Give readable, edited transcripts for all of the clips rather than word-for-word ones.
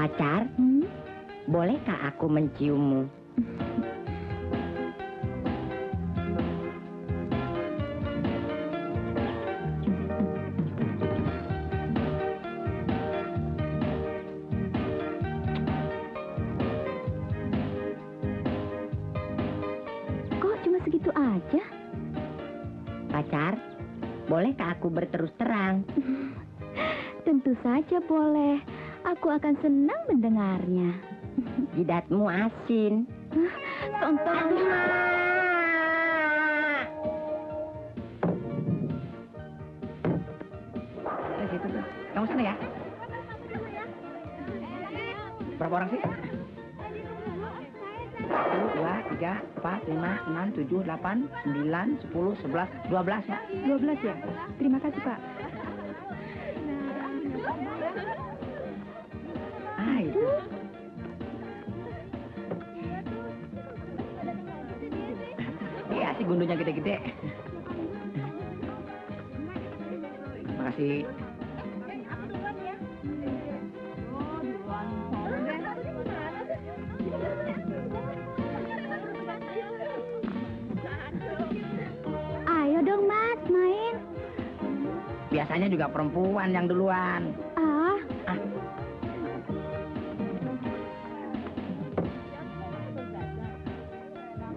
Pacar, bolehkah aku menciummu? Kok cuma segitu aja? Pacar, bolehkah aku berterus terang? Tentu saja boleh. Aku akan senang mendengarnya. Jidatmu asin. Tonton. Situ tuh. Kamu sana ya. Berapa orang sih? 1, 2, 3, 4, 5, 6, 7, 8, 9, 10, 11, 12 ya. 12 ya? Terima kasih, Pak. Ah, itu. Iya sih gundunya gede-gede. Makasih. Ayo dong, Mas, main. Biasanya juga perempuan yang duluan. Ah,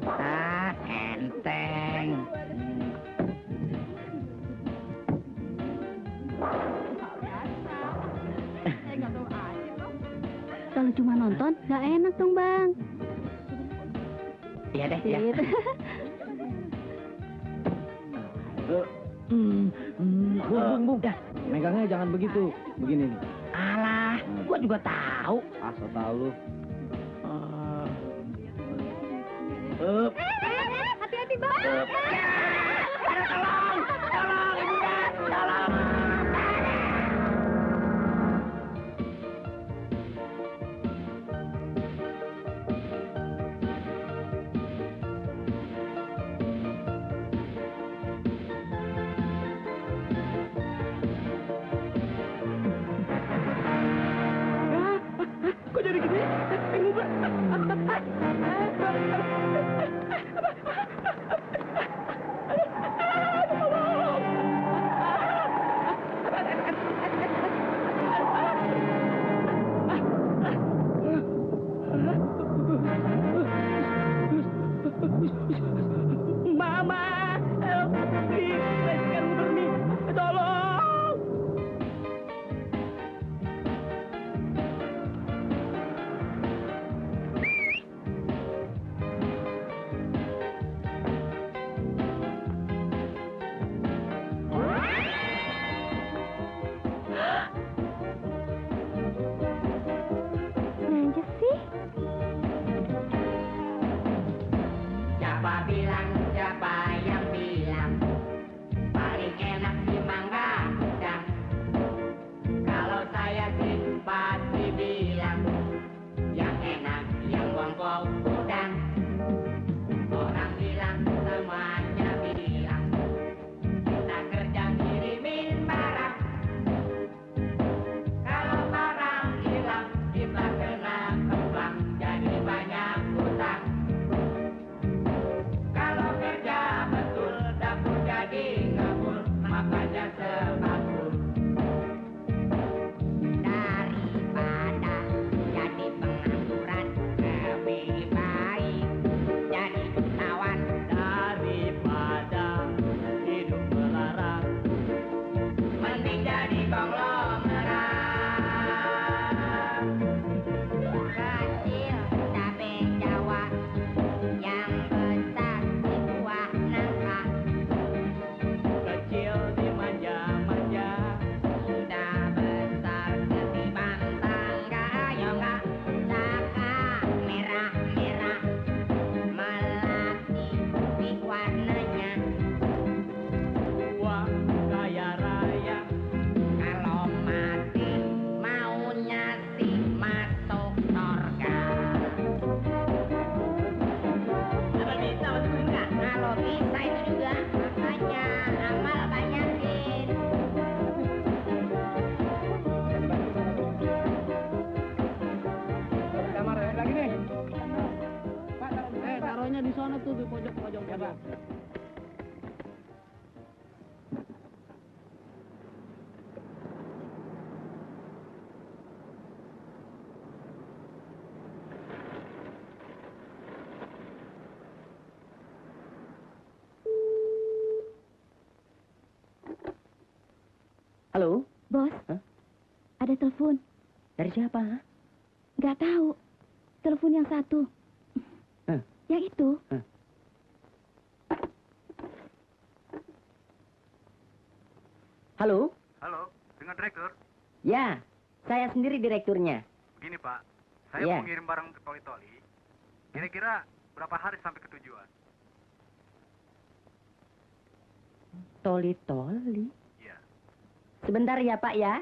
Ah, enteng. kalau cuma nonton, nggak enak dong, Bang. Iya deh, ya. Bung. Megangnya jangan begitu. Begini nih. Alah, gua juga tahu. Asal tahu lu. Hati-hati, Bang. Tolong, ibunya, tolong. Kok jadi gini? Halo, Bos, Hah? ada telepon. dari siapa? Nggak tahu. Telepon yang satu. Hah? Yang itu. Halo? Halo, dengan direktur. Ya, saya sendiri direkturnya. Begini Pak, saya Iya. mau ngirim barang ke Toli-Toli. Kira-kira berapa hari sampai ke tujuan? Toli-toli. Iya. Sebentar ya, Pak ya.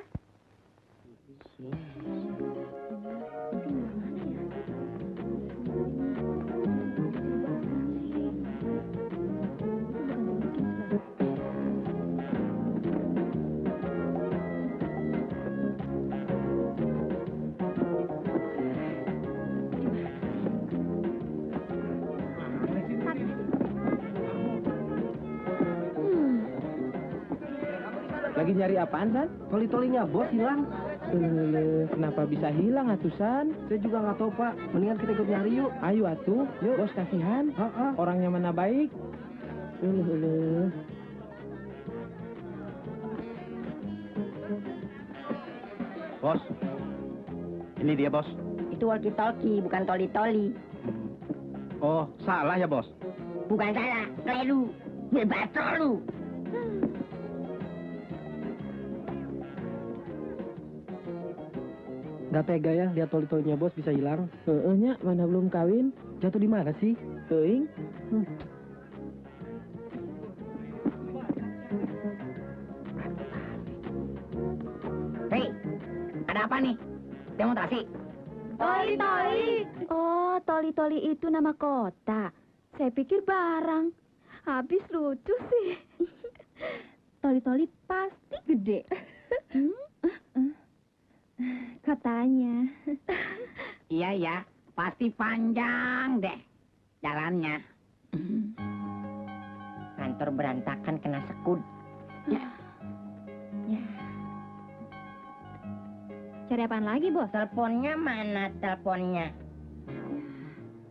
Lagi nyari apaan, San? Toli-tolinya bos hilang. Kenapa bisa hilang, atusan? Saya juga nggak tahu pak. Mendingan kita ikut nyari yuk. Ayo, atuh. Yuk. Bos kasihan. Heeh. Orangnya mana baik? Bos, ini dia bos. Itu walkie-talkie, bukan toli-toli. Oh, salah ya bos. Bukan salah, keliru. Bebas lu. Nggak tega ya lihat toli-tolinya bos bisa hilang. Nya, mana belum kawin? Jatuh di mana sih? Teuing. Hei, ada apa nih? Demonstrasi? Toli-toli. Oh, toli-toli itu nama kota. Saya pikir barang. Habis lucu sih. Toli-toli pasti gede. Katanya. Iya ya, pasti panjang deh jalannya. Kantor berantakan kena sekut. Cari apaan lagi, Bos? Teleponnya mana teleponnya?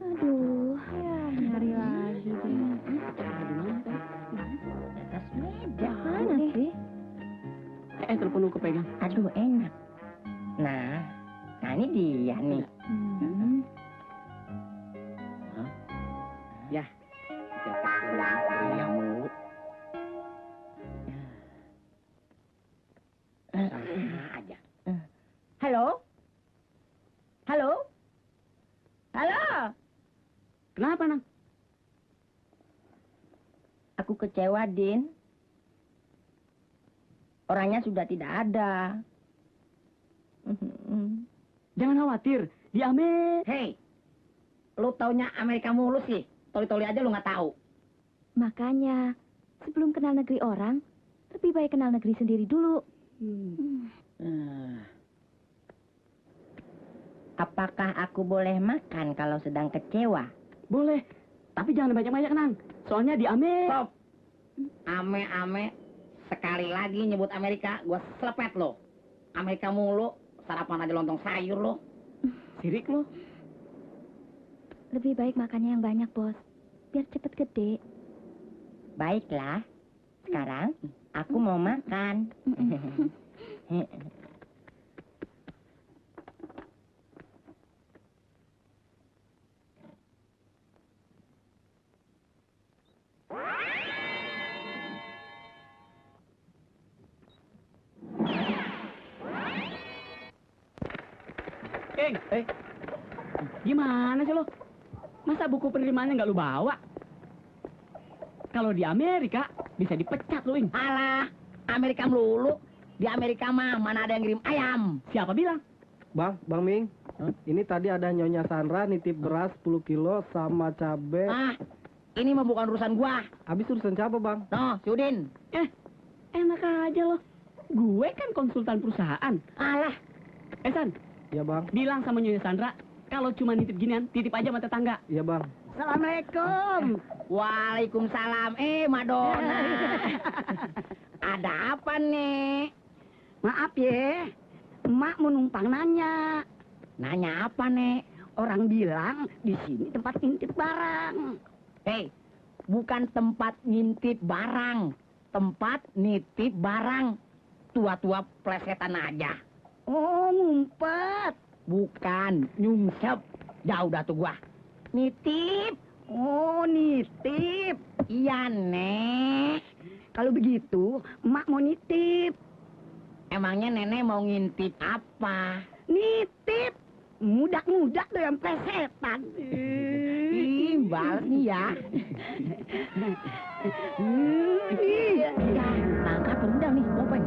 Aduh, ya nyari lagi deh. Atas meja. Mana sih? Telepon lu kepegang. Aduh enak. Nah ini dia nih. Ya. Ya mulu. Sama aja. Halo? Halo? Halo? Kenapa nang? Aku kecewa, Din. Orangnya sudah tidak ada. Jangan khawatir. Di Amerika. Hei, lu taunya Amerika mulu sih. Toli-toli aja lu nggak tahu. Makanya, sebelum kenal negeri orang, lebih baik kenal negeri sendiri dulu. Apakah aku boleh makan kalau sedang kecewa? Boleh. Tapi jangan banyak-banyak nang. Soalnya di Amerika. Stop. Ame-ame. Sekali lagi nyebut Amerika, gua selepet lo. Amerika mulu. Sarapan aja lontong sayur lo. Sirik lu. Lebih baik makannya yang banyak, Bos. Biar cepet gede. Baiklah. Sekarang aku mau makan. Gimana sih lo? Masa buku penerimaannya nggak lu bawa? Kalau di Amerika bisa dipecat lu, Ing. Alah, Amerika melulu. Di Amerika mah mana ada yang ngirim ayam. Siapa bilang? Bang Ming, ini tadi ada Nyonya Sandra nitip beras 10 kilo sama cabe. Ah, ini mah bukan urusan gua. Habis urusan siapa, Bang? No, si Udin. Enak aja lo. Gue kan konsultan perusahaan. Alah, San, Ya, Bang. bilang sama Nyonya Sandra, Kalau cuma nitip ginian, titip aja sama tetangga. Iya bang. Assalamualaikum. Waalaikumsalam. Madonna. Ada apa nih? Maaf ya, emak mau numpang nanya. Nanya apa nih? Orang bilang di sini tempat ngintip barang. Hei, bukan tempat ngintip barang. Tempat nitip barang. Tua-tua plesetan aja. Oh, ngumpet. Bukan, nyungsep. Jauh dah tuh gua. Nitip. Oh, nitip. Iya, Nek. Kalau begitu, emak mau nitip. Emangnya nenek mau ngintip apa? Nitip. Mudak-mudak tuh yang plesetan. Ih, balas nih ya. Iya. Ya, angkat rendang nih, Bopeng.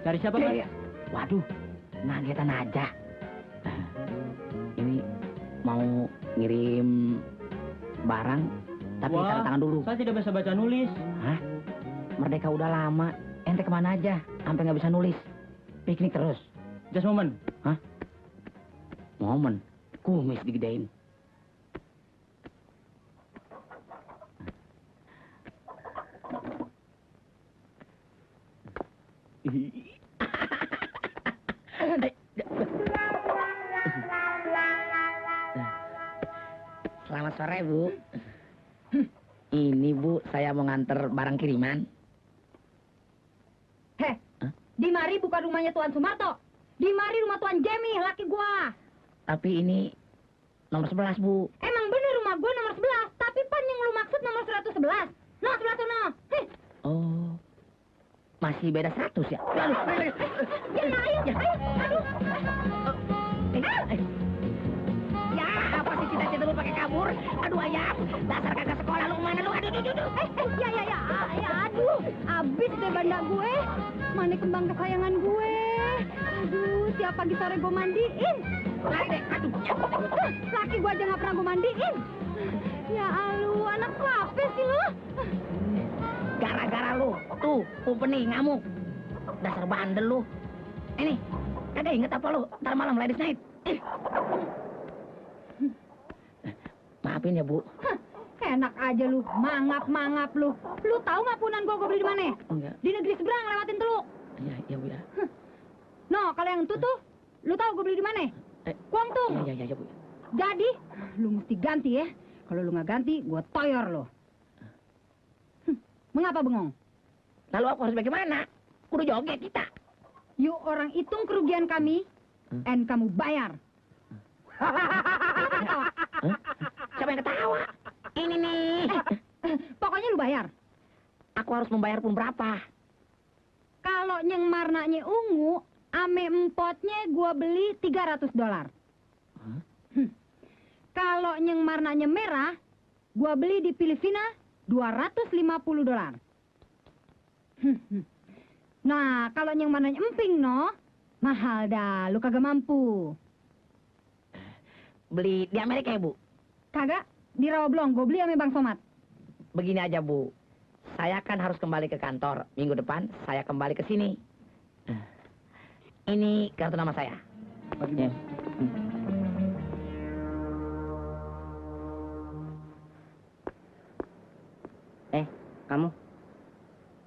Cari siapa, Pak? Waduh, nagetan aja. Ini mau ngirim barang, tapi Wah, tanda tangan dulu. Saya tidak bisa baca nulis. Hah? Merdeka udah lama. Ente kemana aja? Sampai nggak bisa nulis. Piknik terus. Just moment. Hah? Momen. Kumis digedein. Selamat sore, Bu. Ini, Bu, saya mau nganter barang kiriman. Heh, Hah? di mari bukan rumahnya Tuan Sumarto. Di mari rumah Tuan Jemi, laki gua. Tapi ini nomor 11, Bu. Emang bener rumah gua nomor 11, tapi pan yang lu maksud nomor 111. No, 11 no. Heh, Oh, masih beda 100 ya? Aduh, ya, ayo, aduh. Ya, apa sih cita-cita lu pakai kabur? Aduh, ayam. Dasar kagak sekolah lu kemana lu? Aduh, aduh. Aduh, abis deh banda gue. Mana kembang kesayangan gue. Aduh, tiap pagi sore gue mandiin. Lari deh, aduh. Laki gue aja gak pernah gue mandiin. Ya alu, anak apa sih lu? Gara-gara lu. Tuh, Upeni ngamuk. Dasar bandel lu. Ini, kagak inget apa lu? Ntar malam ladies night. Maafin ya, Bu. Hah, enak aja lu, mangap lu. Lu tahu nggak punan gue beli di mana? Enggak. Di negeri seberang lewatin Teluk. Ya, Bu ya. No, kalau yang itu tuh, lu tahu gue beli di mana? Kuangtung. Ya, Bu. Jadi, lu mesti ganti ya. Kalau lu nggak ganti, gue toyor lo. Mengapa bengong? Lalu aku harus bagaimana? Kudu joget kita. Yuk orang hitung kerugian kami, and kamu bayar. Hah? Siapa yang ketawa? Ini nih. Pokoknya lu bayar. Aku harus membayar pun berapa? Kalau yang warnanya ungu, ame empotnya gua beli $300. Kalau yang warnanya merah, gua beli di Filipina $250. Nah, kalau yang warnanya emping, no, mahal dah, lu kagak mampu. Beli di Amerika ya, Bu? Kagak, di Rawablong, gua beli ame Bang Somat. Begini aja, Bu. Saya kan harus kembali ke kantor. Minggu depan saya kembali ke sini. Ini kartu nama saya. Pagi, Bang.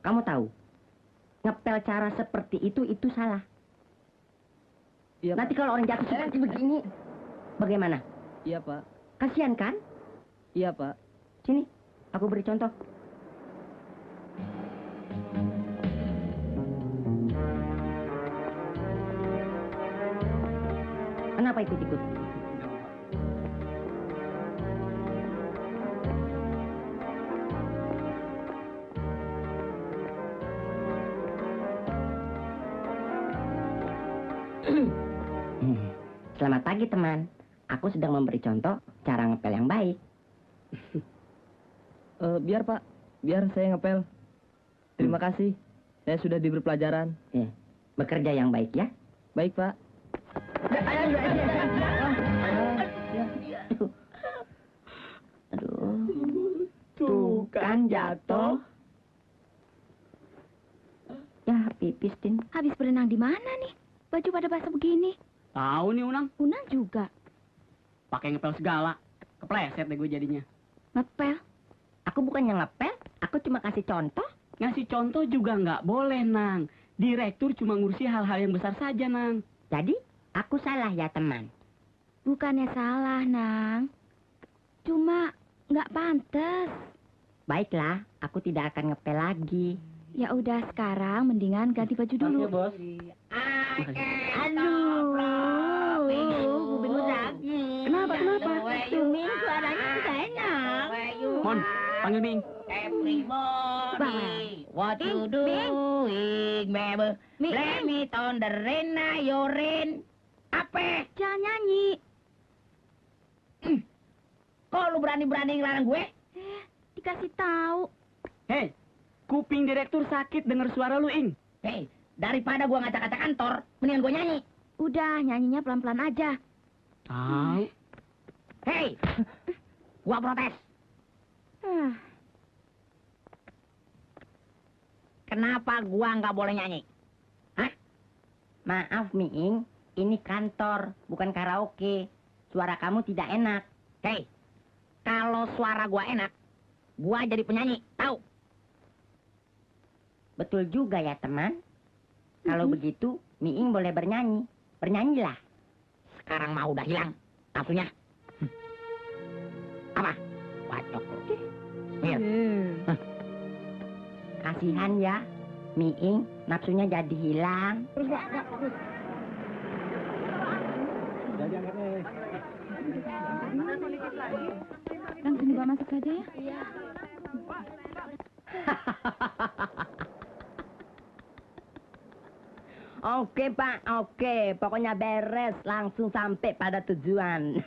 Kamu tahu, ngepel cara seperti itu salah. Iya, Nanti kalau orang jatuh seperti begini, bagaimana? Iya, Pak. Kasihan kan? Iya, Pak. Sini, aku beri contoh. Kenapa ikut-ikut? Selamat pagi, teman. Aku sedang memberi contoh cara ngepel yang baik. Biar Pak, biar saya ngepel. Terima kasih, saya sudah diberi pelajaran. Bekerja yang baik ya. Baik Pak. Aduh, tuh kan jatuh. Ya, pipis, Tin. Habis berenang di mana nih? Baju pada basah begini. Tahu nih Unang, Unang juga. pakai ngepel segala. Kepleset deh gue jadinya. Ngepel. Aku bukannya ngepel, aku cuma kasih contoh. Ngasih contoh juga nggak boleh, Nang. Direktur cuma ngurusi hal-hal yang besar saja, Nang. Jadi, aku salah ya, teman. Bukannya salah, Nang. Cuma nggak pantas. Baiklah, aku tidak akan ngepel lagi. Ya udah sekarang mendingan ganti baju dulu. Bos. Aduh, kupingku sakit. Kenapa? Ming, suaranya tidak enak. Mon, panggil Ming. Everybody, what you doing, baby? Ming. Blame it on the rain, your rain. Apa? Jangan nyanyi. Kok lu berani-berani ngelarang gue? Dikasih tahu. Hei, kuping direktur sakit denger suara lu, Ing. Hei, daripada gua ngacak-ngacak kantor, mendingan gua nyanyi. Udah, nyanyinya pelan-pelan aja. Tahu. Hei, gua protes. Kenapa gua nggak boleh nyanyi? Hah? Maaf, Miing, ini kantor, bukan karaoke. Suara kamu tidak enak. Hei, kalau suara gua enak, gua jadi penyanyi, tahu? Betul juga ya, teman. Kalau begitu, Miing boleh bernyanyi. Bernyanyilah. Sekarang mah udah hilang nafsunya. Apa? Bacok lu. Iya. Kasihan ya, Miing, nafsunya jadi hilang. Langsung dibawa masuk saja ya. Oke, Pak, oke. Pokoknya beres, langsung sampai pada tujuan.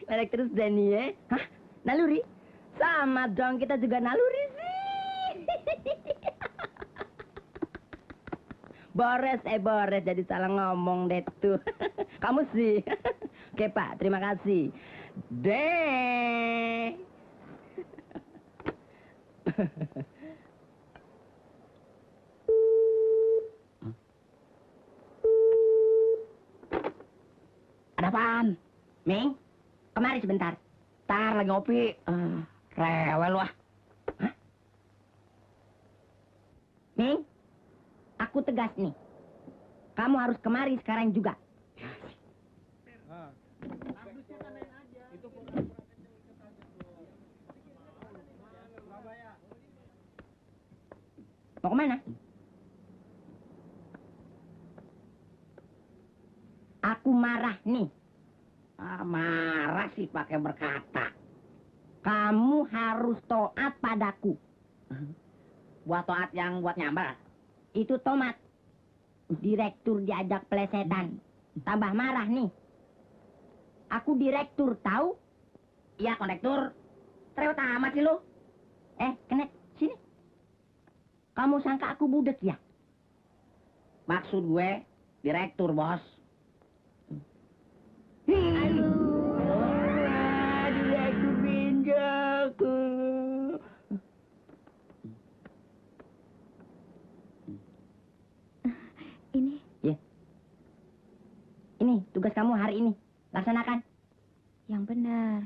Naik terus Denny ya. Hah? Naluri? Sama dong, kita juga naluri sih. Bores, jadi salah ngomong deh tuh. Kamu sih. Oke, Pak, terima kasih. Deh. Ada apaan? Ming, kemari sebentar. Tar lagi ngopi. Rewel wah. Ming, aku tegas nih. Kamu harus kemari sekarang juga. Mau kemana? Aku marah nih. Marah sih pakai berkata. Kamu harus taat padaku. Buat toat yang buat nyambar. Itu tomat. Direktur diajak plesetan. Tambah marah nih. Aku direktur, tahu? Iya, kondektur. Terewet amat sih lu. Kenek, sini. Kamu sangka aku budek ya? Maksud gue, direktur, bos. Direktur pinjaku. Ini. Ini tugas kamu hari ini. Laksanakan. Yang benar.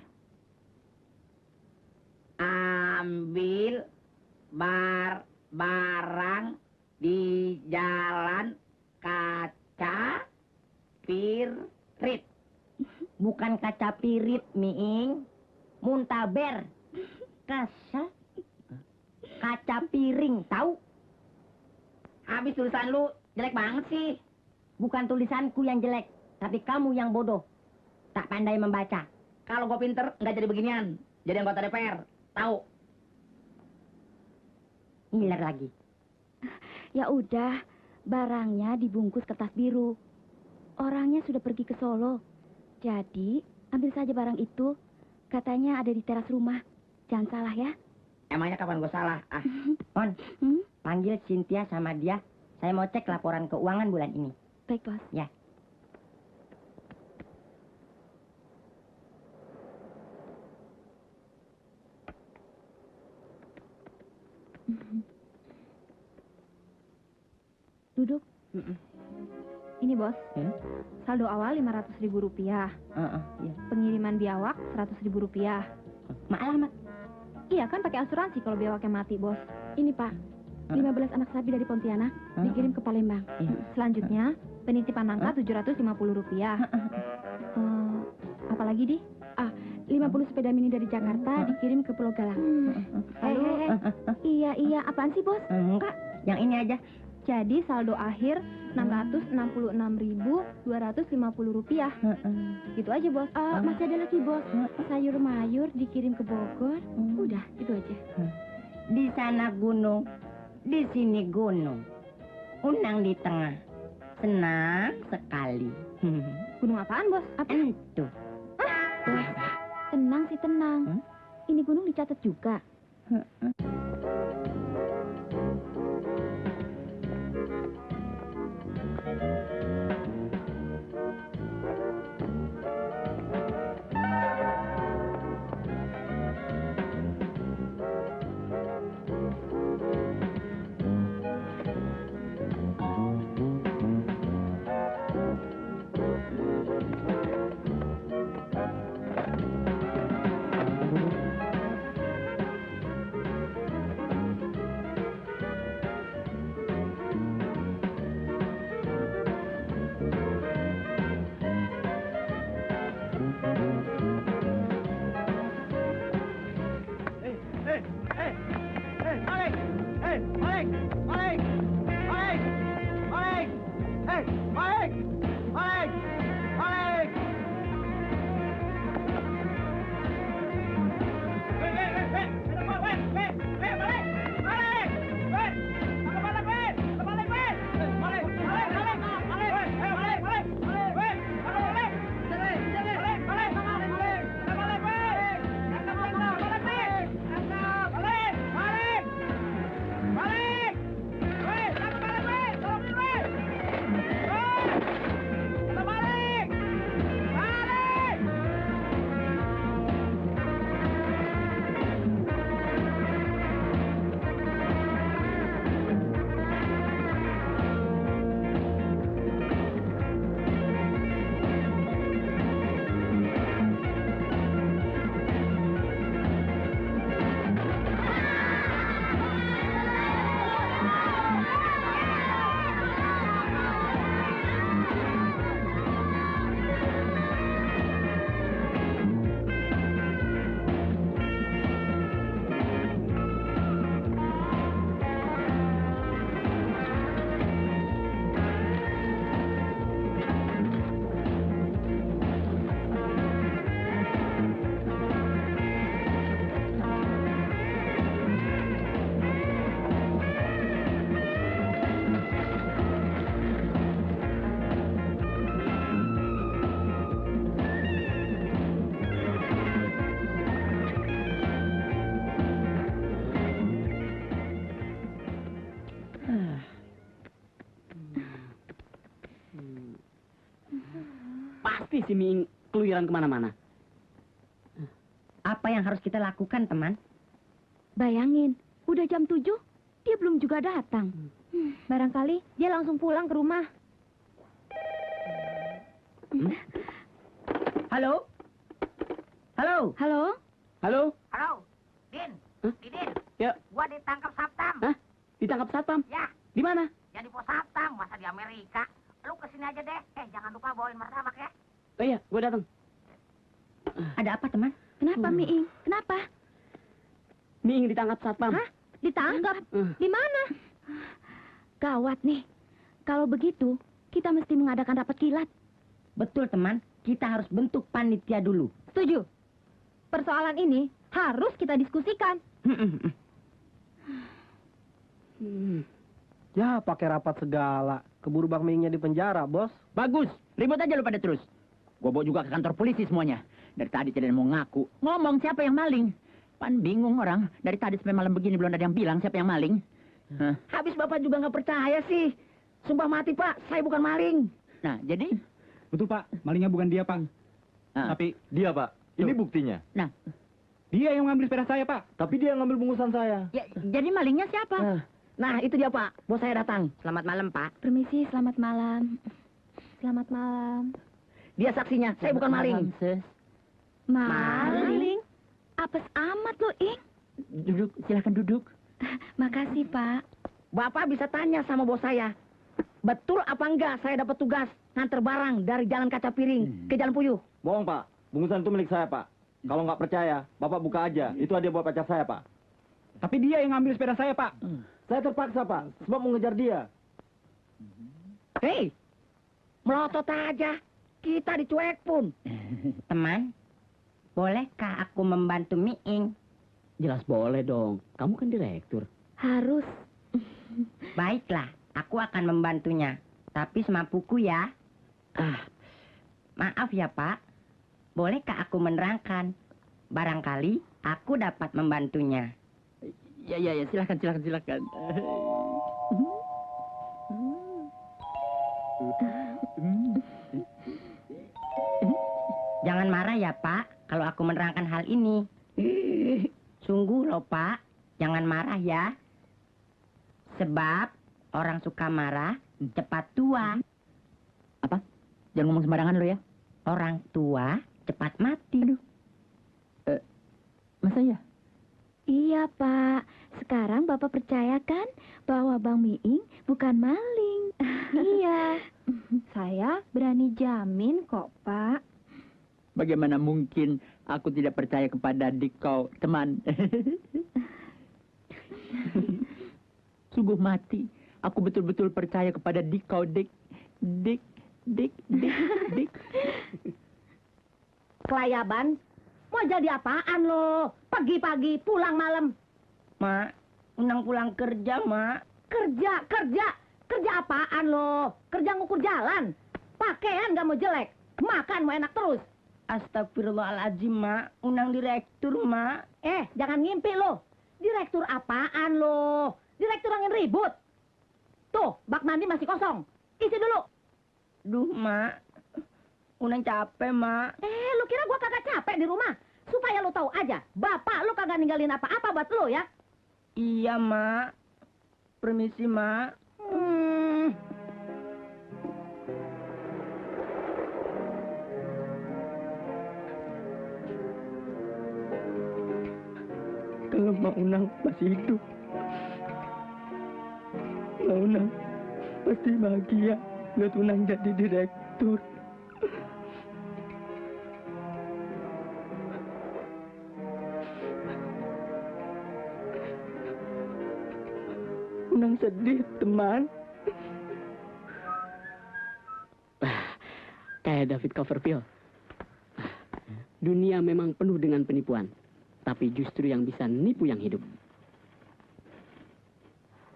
Ambil barang di jalan kaca pirit. Bukan kaca pirit, Miing. Muntaber. Kasar. Kaca piring, tahu? Habis tulisan lu jelek banget sih. Bukan tulisanku yang jelek, tapi kamu yang bodoh. Tak pandai membaca. Kalau gue pinter, nggak jadi beginian. Jadi anggota DPR. Tahu? Ngiler lagi. Ya udah, Barangnya dibungkus kertas biru. Orangnya sudah pergi ke Solo. Jadi, ambil saja barang itu. Katanya ada di teras rumah. Jangan salah ya. Emangnya kapan gue salah? Ah, On, Hmm? panggil Cynthia sama dia. Saya mau cek laporan keuangan bulan ini. Baik, Bos. Ya. Duduk. Ini, Bos. Hmm? Saldo awal Rp500.000. Iya. Pengiriman biawak Rp100.000. Alamat. Iya kan pakai asuransi kalau biawaknya mati, Bos. Ini, Pak. 15 anak sapi dari Pontianak dikirim ke Palembang. Selanjutnya, penitipan angka Rp750. Apalagi, Di? 50 sepeda mini dari Jakarta dikirim ke Pulau Galang. Lalu, iya, apaan sih, Bos? Enggak, yang ini aja. Jadi saldo akhir Rp666.250. Gitu aja, Bos. Masih ada lagi, Bos. Sayur mayur dikirim ke Bogor. Udah, itu aja. Di sana gunung, di sini gunung. Unang di tengah. Senang sekali. Gunung apaan, Bos? Apa? Entuh. Tenang sih, tenang. Ini gunung dicatat juga. Pasti si Miing keluyuran kemana-mana. Apa yang harus kita lakukan, teman? Bayangin, udah jam 7, dia belum juga datang. Barangkali dia langsung pulang ke rumah. Halo? Halo? Halo? Halo? halo, Din. Hah? Didin, Ya, gua ditangkap Saptam. hah? Ditangkap satpam? Ya, Di mana? ya di pos Saptam, masa di Amerika. Lu kesini aja deh. Jangan lupa bawain martabak ya. Oh iya, gua datang. Ada apa, teman? Kenapa, Miing? Kenapa? Miing ditangkap satpam. Hah? Ditangkap? Eh. Di mana? Gawat nih. Kalau begitu, kita mesti mengadakan rapat kilat. Betul, teman. Kita harus bentuk panitia dulu. Setuju. Persoalan ini harus kita diskusikan. Hmm. Ya, pakai rapat segala. Keburu Bang Mingnya di penjara, bos. Bagus, ribut aja lu pada terus. Gua bawa juga ke kantor polisi semuanya. Dari tadi tidak mau ngaku. Ngomong siapa yang maling. Pan bingung orang. Dari tadi sampai malam begini belum ada yang bilang siapa yang maling. Hah? Habis Bapak juga nggak percaya sih. Sumpah mati, Pak. Saya bukan maling. Nah, jadi... Betul Pak, malingnya bukan dia Pak. Ah. Tapi Dia, Pak. Ini buktinya. Nah, dia yang ngambil sepeda saya Pak. Tapi dia yang ngambil bungkusan saya. ya, jadi malingnya siapa? Nah, itu dia, Pak. Bos saya datang. Selamat malam, Pak. Permisi, selamat malam. Selamat malam. Dia saksinya. Saya bukan maling. Sis. Maling? Apes amat lo, Ing. Duduk, silakan duduk. Makasih, Pak. Bapak bisa tanya sama bos saya. Betul apa enggak saya dapat tugas nganter barang dari Jalan Kaca Piring ke Jalan Puyuh? Bohong, Pak. Bungkusan itu milik saya, Pak. Kalau nggak percaya, Bapak buka aja. Itu hadiah buat pacar saya, Pak. Tapi dia yang ngambil sepeda saya Pak. Saya terpaksa, Pak. Sebab mau ngejar dia. Hei, melotot aja. Kita dicuek pun. Teman, bolehkah aku membantu Miing? Jelas boleh dong. Kamu kan direktur. Harus. Baiklah, aku akan membantunya. Tapi semampuku ya. Maaf ya, Pak. Bolehkah aku menerangkan? Barangkali aku dapat membantunya. Ya, silakan. Jangan marah ya, Pak, kalau aku menerangkan hal ini. Sungguh loh, Pak. Jangan marah ya. Sebab orang suka marah cepat tua. Apa? Jangan ngomong sembarangan lo ya. Orang tua cepat mati. Masa ya? Iya, Pak. Sekarang Bapak percaya kan bahwa Bang Miing bukan maling? Iya. Saya berani jamin kok, Pak. Bagaimana mungkin aku tidak percaya kepada Dikau, teman? Sungguh mati. Aku betul-betul percaya kepada Dikau, Dik. Kelayaban, mau jadi apaan lo? Pagi-pagi pulang malam. Mak, Unang pulang kerja, Mak. Kerja apaan lo? Kerja ngukur jalan. Pakaian gak mau jelek, makan mau enak terus. Astagfirullahaladzim, Mak. Unang direktur, Mak. Jangan ngimpi lo. Direktur apaan lo? Direktur angin ribut. Tuh, bak mandi masih kosong. Isi dulu. Duh, Mak. Unang capek, Mak. Lu kira gua kagak capek di rumah? Supaya lo tahu aja, bapak lo kagak ninggalin apa-apa buat lo ya. Iya, Mak. Permisi, Mak. Kalau Mak Unang masih hidup, Mak Unang pasti bahagia lihat Unang jadi direktur. Unang sedih, teman. Kayak David Copperfield. Dunia memang penuh dengan penipuan. Tapi justru yang bisa nipu yang hidup.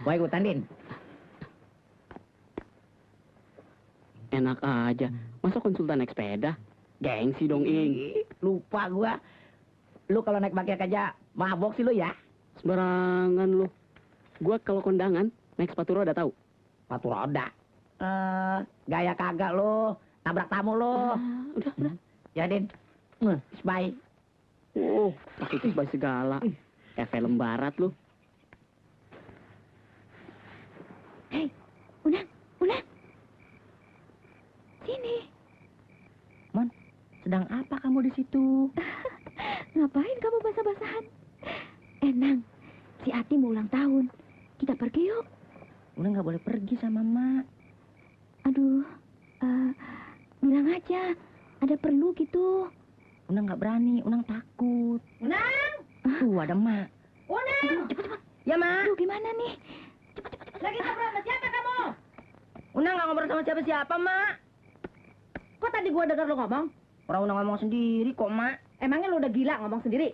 Gua ikutan, Din. Enak aja. Masa konsultan naik sepeda? Gengsi dong, Ing. Lupa gua. Lu kalau naik bajaj aja mabok sih lu ya. Sembarangan lu. Gua kalau kondangan naik sepatu roda tahu. Sepatu roda. Gaya kagak lu. Tabrak tamu lu. Udah. Ya, Din. Bye. Oh, pakai kisbah segala. Kayak film barat lu. Hei, Unang. Sini. Mon, sedang apa kamu di situ? Ngapain kamu basah-basahan? Nang, si Ati mau ulang tahun. Kita pergi yuk. Unang nggak boleh pergi sama Mak. Aduh, bilang aja. Ada perlu gitu. Unang nggak berani, Unang takut. Unang! Tuh ada Mak. Unang! Cepet. Ya, Mak. Aduh, gimana nih? Lagi ngobrol sama siapa kamu? Unang nggak ngobrol sama siapa-siapa, Mak. Kok tadi gua dengar lu ngomong? Orang Unang ngomong sendiri kok, Mak. Emangnya lu udah gila ngomong sendiri?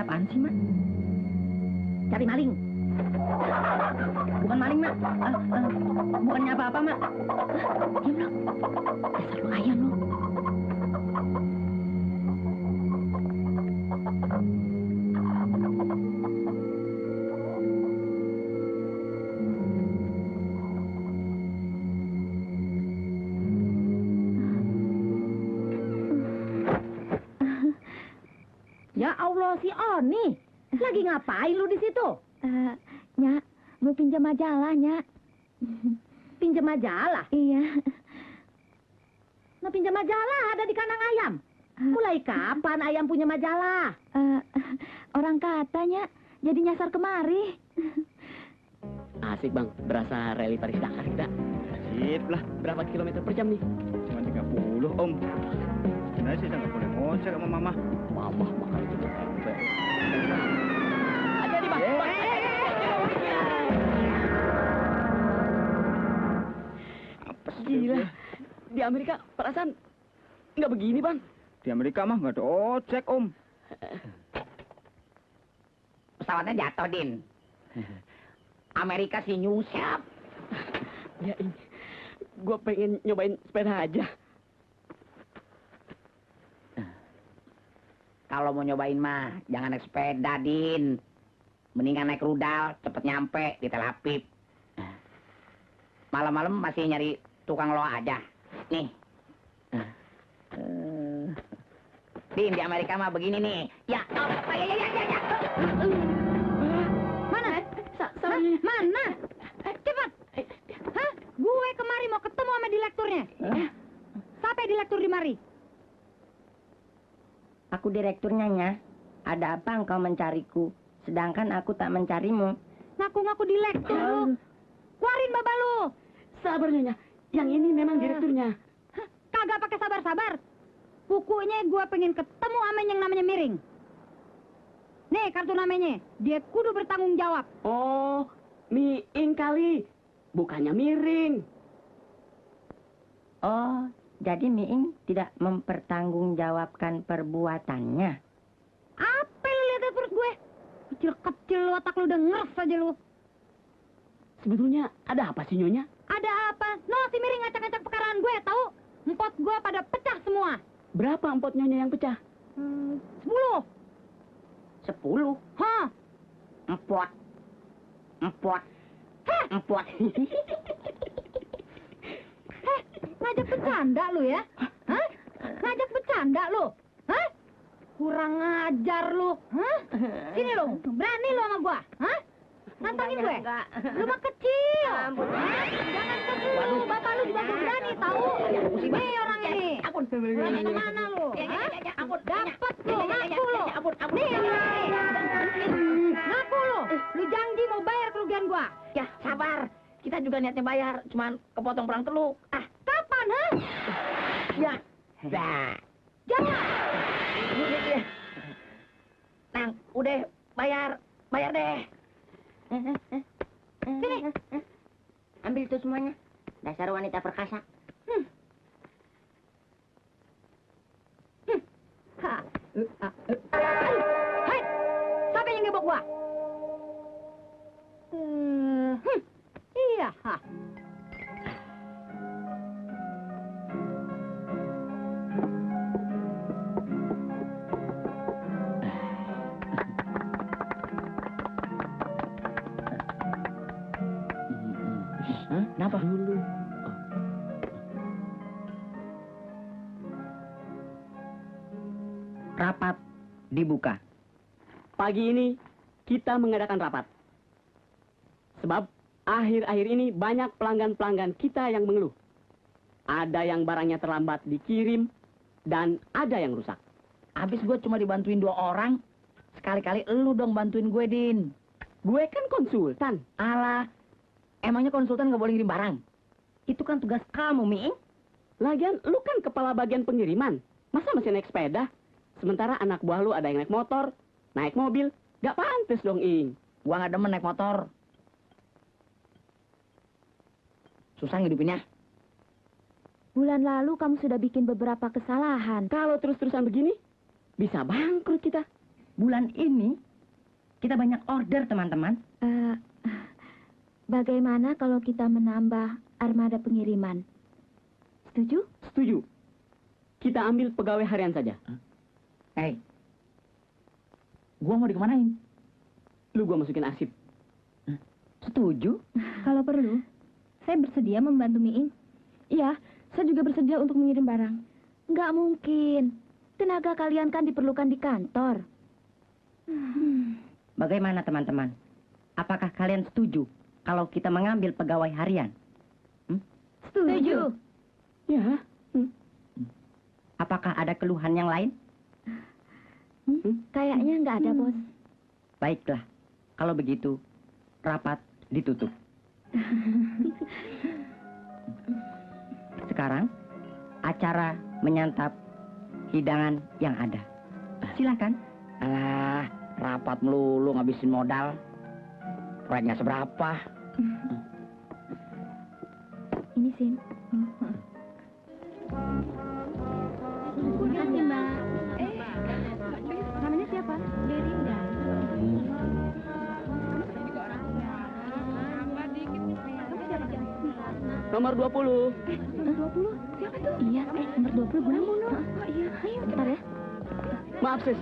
apaan sih, Mak? Cari maling. Bukan maling, Mak. Bukannya apa-apa, Mak. Diam lo. Dasar lu ayam lo. Ya Allah, si Oni. Lagi ngapain lu di situ? Nyak, gue pinjam majalah, Nyak. Pinjam majalah. Iya. Nah, pinjam majalah ada di kandang ayam. Mulai kapan ayam punya majalah? Orang katanya jadi nyasar kemari. Asik bang, berasa rally Paris Dakar kita. Sip lah. Berapa kilometer per jam nih? Cuma 30 om. Sebenarnya sih saya nggak boleh ngocek sama mama. Mama makanya juga capek. Hati-hati bang. Apa sih? Gila. Di Amerika perasaan nggak begini bang. Di Amerika mah nggak ada ojek om. Pesawatnya jatuh, Din. Amerika sih nyusap. Ya ini, gue pengen nyobain sepeda aja. Kalau mau nyobain mah, jangan naik sepeda, Din. Mendingan naik rudal, cepet nyampe di Tel Aviv. Malam-malam masih nyari tukang lo aja. Nih. Din, di Amerika mah begini nih. Ya, ya. Mana? Mana? Cepat. Hah? Gue kemari mau ketemu sama direkturnya. Sampai direktur di mari. Aku direkturnya, Nya. Ada apa engkau mencariku? Sedangkan aku tak mencarimu. Ngaku-ngaku direktur lu. Keluarin baba lu. Sabar Nyonya, yang ini memang direkturnya. Hah? Kagak pakai sabar-sabar. Pokoknya gue pengen ketemu sama yang namanya Miring. Nih kartu namanya. Dia kudu bertanggung jawab. Oh, Miing kali. Bukannya Miring. Oh, jadi Miing tidak mempertanggungjawabkan perbuatannya. Apa lu lihat perut gue? Kecil-kecil lu, otak lu udah ngeres aja lu. Sebetulnya ada apa sih Nyonya? Ada apa? No, si Miring ngacak-ngacak pekaraan gue, tahu? Empot gue pada pecah semua. Berapa empot Nyonya yang pecah? 10. 10. Hah? Empot. Heh, ngajak bercanda lu ya? Hah? Ngajak bercanda lu? Hah? Kurang ajar lu. Hah? Sini lu, berani lu sama gua? Hah? Nantangin gue? Lu mah kecil. Hah? Jangan kecil. Bapak lu juga berani tahu. Nih orang ini. Berani kemana lu? Hah? Dapat lu, ngaku lu. Nih, ngaku lu. Lu janji mau bayar kerugian gua. Ya, sabar. Kita juga niatnya bayar, cuman kepotong perang teluk. Ah, Kapan, ha? ya. Dah. Jangan. Nang, udah bayar deh. Sini. Ambil itu semuanya. Dasar wanita perkasa. Hai, siapa yang ngebok gua? Iya, ha. Kenapa? Dulu. Rapat dibuka. Pagi ini kita mengadakan rapat. Sebab akhir-akhir ini banyak pelanggan-pelanggan kita yang mengeluh. Ada yang barangnya terlambat dikirim dan ada yang rusak. Habis gue cuma dibantuin 2 orang. Sekali-kali lu dong bantuin gue, Din. Gue kan konsultan. Alah, emangnya konsultan nggak boleh ngirim barang? Itu kan tugas kamu, Miing. Lagian lu kan kepala bagian pengiriman. Masa masih naik sepeda? Sementara anak buah lu ada yang naik motor, naik mobil. Gak pantas dong, Ing. Gua nggak demen naik motor. Susah ngidupinnya. Bulan lalu kamu sudah bikin beberapa kesalahan. Kalau terus-terusan begini, bisa bangkrut kita. bulan ini kita banyak order, teman-teman. Bagaimana kalau kita menambah armada pengiriman? Setuju? Setuju. Kita ambil pegawai harian saja. Hei, gua mau dikemanain? Lu gua masukin arsip. Setuju? Kalau perlu, saya bersedia membantu Miing. Iya, saya juga bersedia untuk mengirim barang. Nggak mungkin. Tenaga kalian kan diperlukan di kantor. Bagaimana, teman-teman? Apakah kalian setuju kalau kita mengambil pegawai harian? Setuju. Ya. Apakah ada keluhan yang lain? Kayaknya nggak ada, Bos. Baiklah, kalau begitu, rapat ditutup. Sekarang, acara menyantap hidangan yang ada. Silakan. Alah, rapat melulu ngabisin modal. Proyeknya seberapa? Ini Sim. Terima kasih, Mbak. Namanya siapa? Derinda. Nomor 20. Nomor 20? Siapa tuh? Iya, nomor 20 Bunda Muno. Oh iya, ayo bentar ya. Maaf, Sis.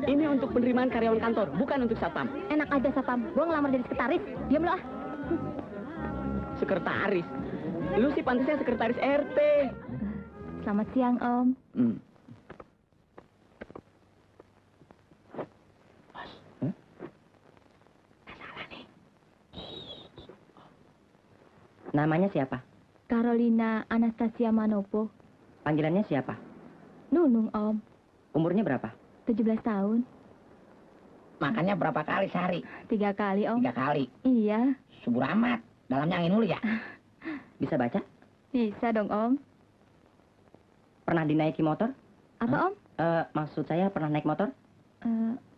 Ini untuk penerimaan karyawan kantor, bukan untuk satpam. Enak aja Sapam, gua ngelamar jadi sekretaris. Diam lo ah. Sekretaris. Lu sih pantasnya sekretaris RT. Selamat siang, Om. Namanya siapa? Carolina Anastasia Manopo. Panggilannya siapa? Nunung, Om. Umurnya berapa? 17 tahun. Makannya berapa kali sehari? 3 kali, Om. 3 kali. Iya. Subur amat. Dalamnya angin mulu ya? Bisa baca? Bisa dong, Om. Pernah dinaiki motor? Apa, Om? Maksud saya pernah naik motor?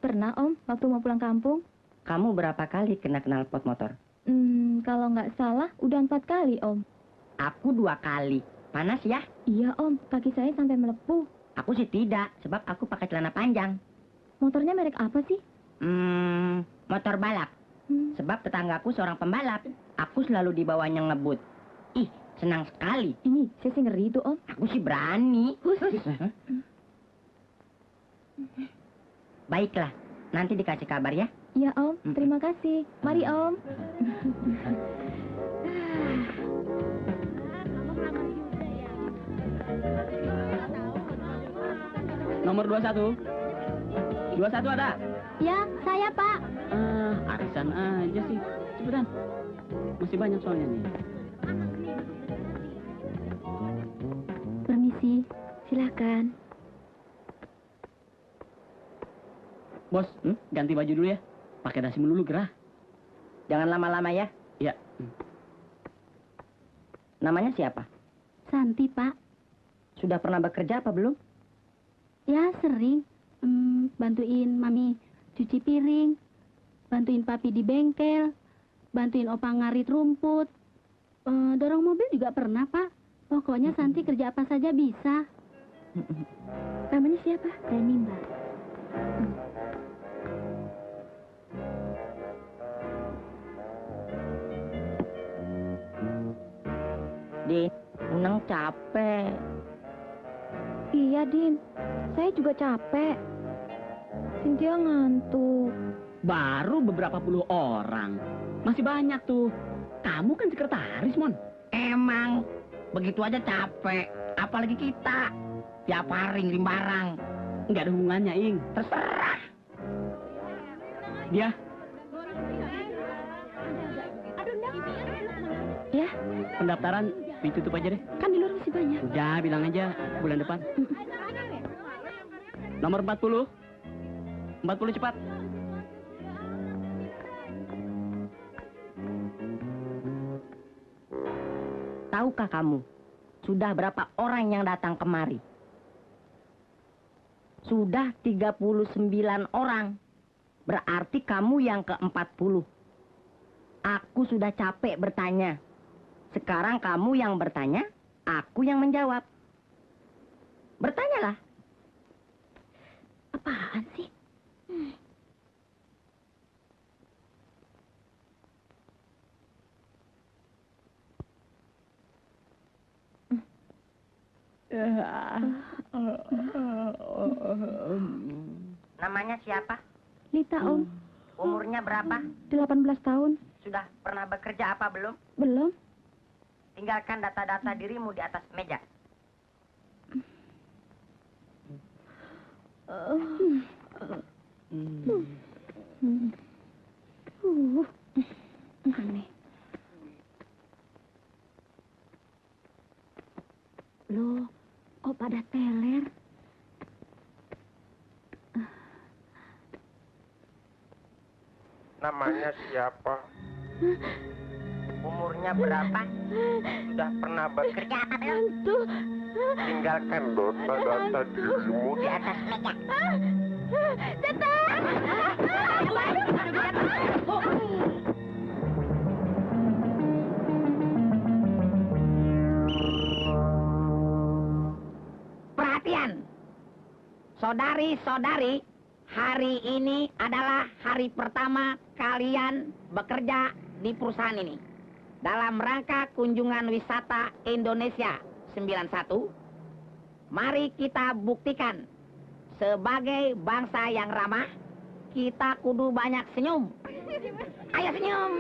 Pernah, Om, waktu mau pulang kampung. Kamu berapa kali kena knalpot motor? Kalau nggak salah, udah 4 kali, Om. Aku 2 kali. Panas ya? Iya, Om. Kaki saya sampai melepuh. Aku sih tidak, sebab aku pakai celana panjang. Motornya merek apa sih? Motor balap. Sebab tetanggaku seorang pembalap. Aku selalu dibawanya ngebut. Ih, senang sekali. Ini, saya sih ngeri itu, Om. Aku sih berani. Baiklah, nanti dikasih kabar ya. Iya, Om. Terima kasih. Mari, Om. Nomor 21. 21 ada? Ya, saya, Pak. Arisan aja sih. Cepetan. Masih banyak soalnya nih. Permisi. Silakan. Bos, ganti baju dulu ya. Pakai dasi melulu gerah. Jangan lama-lama ya. Ya. Namanya siapa? Santi, Pak. Sudah pernah bekerja apa belum? Ya, sering. Bantuin Mami cuci piring. Bantuin Papi di bengkel. Bantuin Opa ngarit rumput. Dorong mobil juga pernah, Pak. Pokoknya Santi kerja apa saja bisa. Namanya siapa? Reni, Mbak. Din, Unang capek. Iya, Din. Saya juga capek. Cynthia ngantuk. Baru beberapa puluh orang. Masih banyak tuh. Kamu kan sekretaris, Mon. Emang begitu aja capek. Apalagi kita. Tiap hari ngirim barang. Nggak ada hubungannya, Ing. Terserah. Dia. Ya, Pendaftaran ditutup aja deh. kan di luar masih banyak. Udah, bilang aja bulan depan. Nomor 40. 40 cepat. Tahukah kamu, sudah berapa orang yang datang kemari? Sudah 39 orang. Berarti kamu yang ke-40. Aku sudah capek bertanya. Sekarang kamu yang bertanya, aku yang menjawab. Bertanyalah. Apaan sih? Namanya siapa? Lita, Om. Umurnya berapa? 18 tahun. Sudah pernah bekerja apa belum? Belum. Tinggalkan data-data dirimu di atas meja. Aneh. Loh, kok pada teler? Namanya siapa? Umurnya berapa? Sudah pernah bekerja apa belum? Tinggalkan data-data dirimu Di atas meja. Perhatian, saudari-saudari, hari ini adalah hari pertama kalian bekerja di perusahaan ini. Dalam rangka kunjungan wisata Indonesia 91, mari kita buktikan sebagai bangsa yang ramah, kita kudu banyak senyum. Ayo senyum.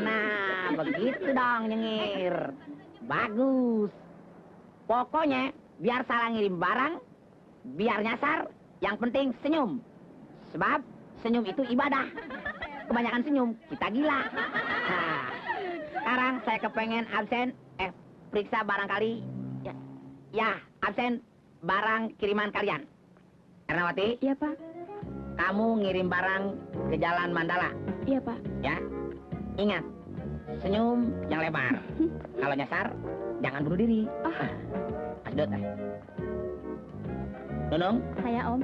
Nah, begitu dong nyengir. Bagus. Pokoknya biar salah ngirim barang, biar nyasar, yang penting senyum. Sebab senyum itu ibadah. Kebanyakan senyum, kita gila. Nah, sekarang saya kepengen absen, periksa barangkali. Ya, absen barang kiriman kalian. Ernawati, Iya, Pak. kamu ngirim barang ke Jalan Mandala. Iya, Pak. Ya, ingat, senyum yang lebar. Kalau nyasar, jangan bunuh diri. Asdot. Nunung, Saya, Om.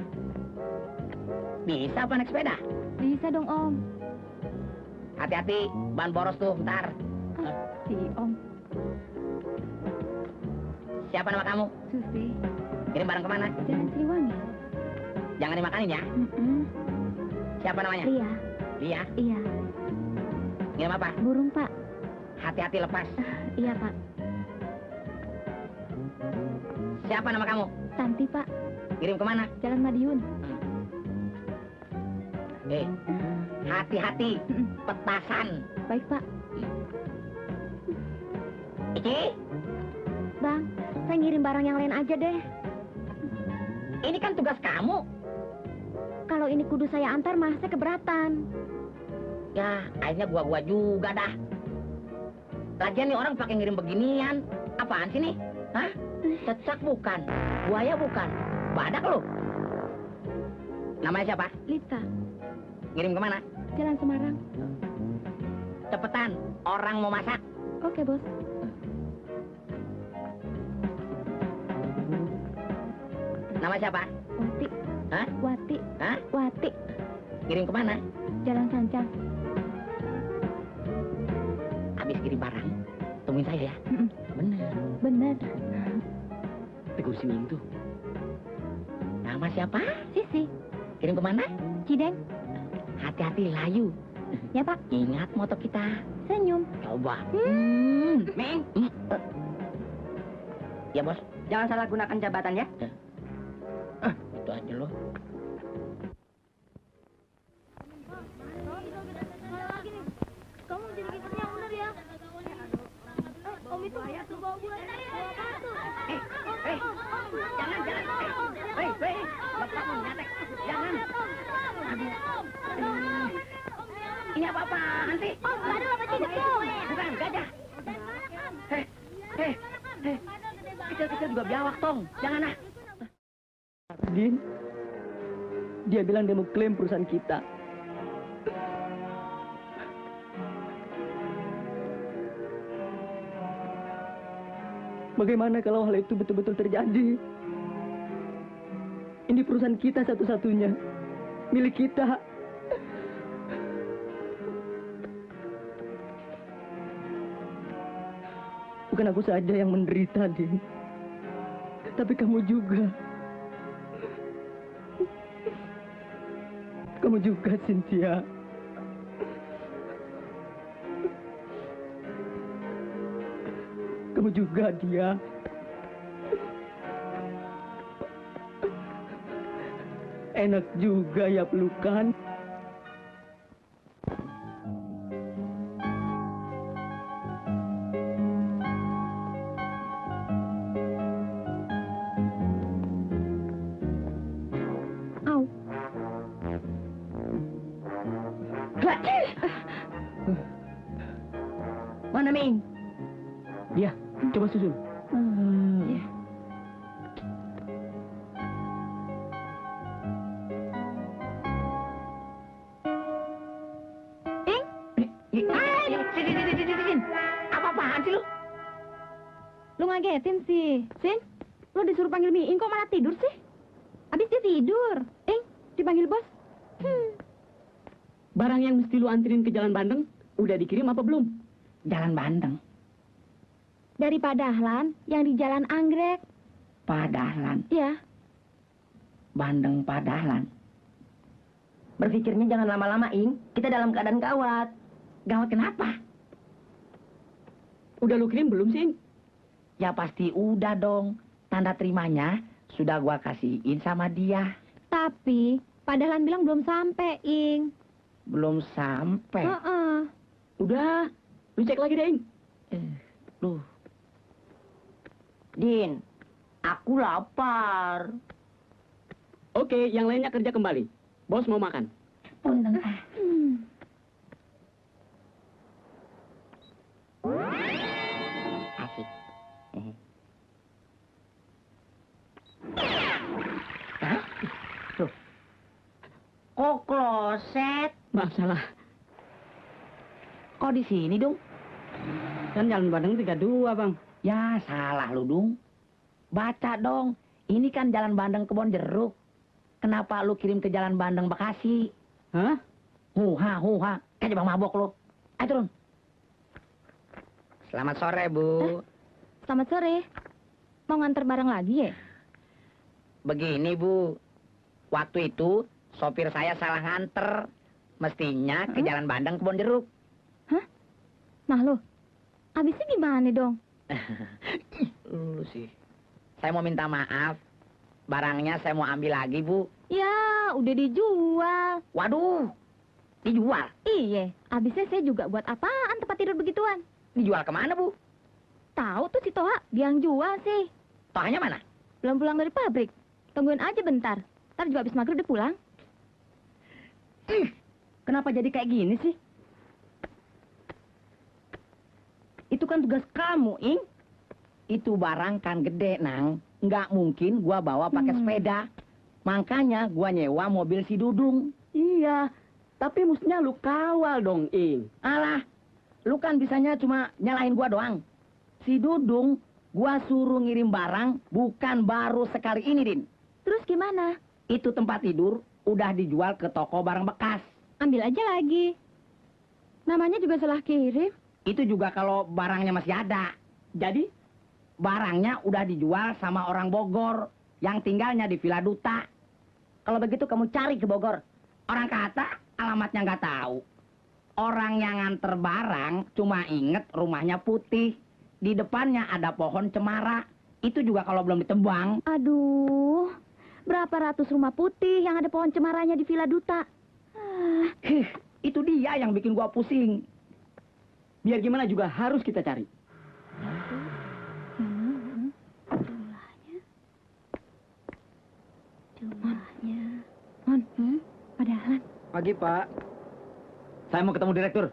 bisa apa naik sepeda? Bisa dong, Om. Hati-hati, ban boros tuh, ntar. Si Om. Siapa nama kamu? Susi. Kirim barang kemana? Jalan Siliwangi. Jangan dimakanin ya. Siapa namanya? Lia. Lia. Iya. Ngirim apa? Burung, Pak. Hati-hati lepas. Iya, Pak. Siapa nama kamu? Tanti, Pak. Kirim kemana? Jalan Madiun. Hati-hati, petasan. Baik, Pak. Iki, Bang, saya ngirim barang yang lain aja deh. ini kan tugas kamu. Kalau ini kudu saya antar mah, saya keberatan. Ya, akhirnya gua juga dah. Lagian nih orang pakai ngirim beginian. Apaan sih nih? Hah? Cecak bukan? Buaya bukan? Badak lu? Namanya siapa? Lita. Ngirim kemana? Jalan Semarang. Cepetan, orang mau masak. Oke, Bos. Nama siapa? Wati. Hah? Wati. Hah? Wati. Kirim kemana? Jalan Sancang. Habis kirim barang, tungguin saya ya. Bener. Bener. Teguh Sining tuh. Nama siapa? Sisi. Kirim kemana? Cideng. Hati-hati layu. Ya, Pak. Ingat moto kita. Senyum. Coba. Meng. Ya, Bos. Jangan salah gunakan jabatan ya. Itu aja loh. Kamu jadi kipernya yang bener ya. Om itu tuh bawa gue. Jangan. Hei. Bapak mau nyatek. Jangan. Aduh. Ini apa-apaan sih? Om, gak ada apa tidak Bukan, gajah. Hei. Kecil-kecil juga biawak, Tong. Jangan ah. Din, dia bilang dia mau klaim perusahaan kita. Bagaimana kalau hal itu betul-betul terjadi? Ini perusahaan kita satu-satunya, milik kita. Bukan aku saja yang menderita, Din. Tapi kamu juga. Kamu juga, Cynthia. Kamu juga, dia. Enak juga ya pelukan. Au. Mana Ming? Dia, coba susul. Apa-apaan sih lu? Lu ngagetin sih. Sin, lu disuruh panggil Miing kok malah tidur sih? Habis dia tidur. Dipanggil bos. Barang yang mesti lu anterin ke Jalan Bandeng, udah dikirim apa belum? Jalan Bandeng. Dari Padahlan yang di Jalan Anggrek. Padahlan. Iya. Bandeng Padahlan. Berpikirnya jangan lama-lama, Ing. Kita dalam keadaan gawat. Gawat kenapa? Udah lu kirim belum sih? Ya pasti udah dong. Tanda terimanya sudah gua kasihin sama dia. Tapi Padahlan bilang belum sampai, Ing. Belum sampai. Udah, lu cek lagi deh, Ing. Duh. Din, aku lapar. Oke, yang lainnya kerja kembali. Bos mau makan. Punten. Asik. Tuh. Kok kloset? Maaf, salah. Kok di sini dong? Kan Jalan Bandeng 32, Bang. Ya salah lu dong. Baca dong. Ini kan Jalan Bandeng Kebon Jeruk. Kenapa lu kirim ke Jalan Bandeng Bekasi? Hah? Huha. Kayak bang mabok lu. Ayo turun. Selamat sore, Bu. Selamat sore. Mau nganter barang lagi ya? Begini, Bu. Waktu itu sopir saya salah nganter. Mestinya ke Jalan Bandeng Kebon Jeruk. Nah lo, habisnya gimana dong? Lu sih. Saya mau minta maaf. Barangnya saya mau ambil lagi, Bu. Ya, udah dijual. Waduh. Dijual? Iya, habisnya saya juga buat apaan tempat tidur begituan? Dijual kemana, Bu? Tahu tuh si Toha, dia yang jual sih. Tohanya mana? Belum pulang dari pabrik. Tungguin aja bentar. Ntar juga habis maghrib dia pulang. Kenapa jadi kayak gini sih? Itu kan tugas kamu, Ing. Itu barang kan gede, Nang. Nggak mungkin gua bawa pakai sepeda. Makanya gua nyewa mobil si Dudung. Iya, tapi mestinya lu kawal dong, Ing. Alah, lu kan bisanya cuma nyalahin gua doang. Si Dudung, gua suruh ngirim barang bukan baru sekali ini, Din. Terus gimana? Itu tempat tidur udah dijual ke toko barang bekas. Ambil aja lagi. Namanya juga salah kirim. Itu juga kalau barangnya masih ada. Jadi, barangnya udah dijual sama orang Bogor yang tinggalnya di Villa Duta. Kalau begitu kamu cari ke Bogor. Orang kata alamatnya nggak tahu. Orang yang nganter barang cuma inget rumahnya putih. Di depannya ada pohon cemara. Itu juga kalau belum ditebang. Aduh, berapa ratus rumah putih yang ada pohon cemaranya di Villa Duta. Itu dia yang bikin gua pusing. Biar gimana juga harus kita cari. Jumlahnya. Padahal. Pagi, Pak. Saya mau ketemu direktur.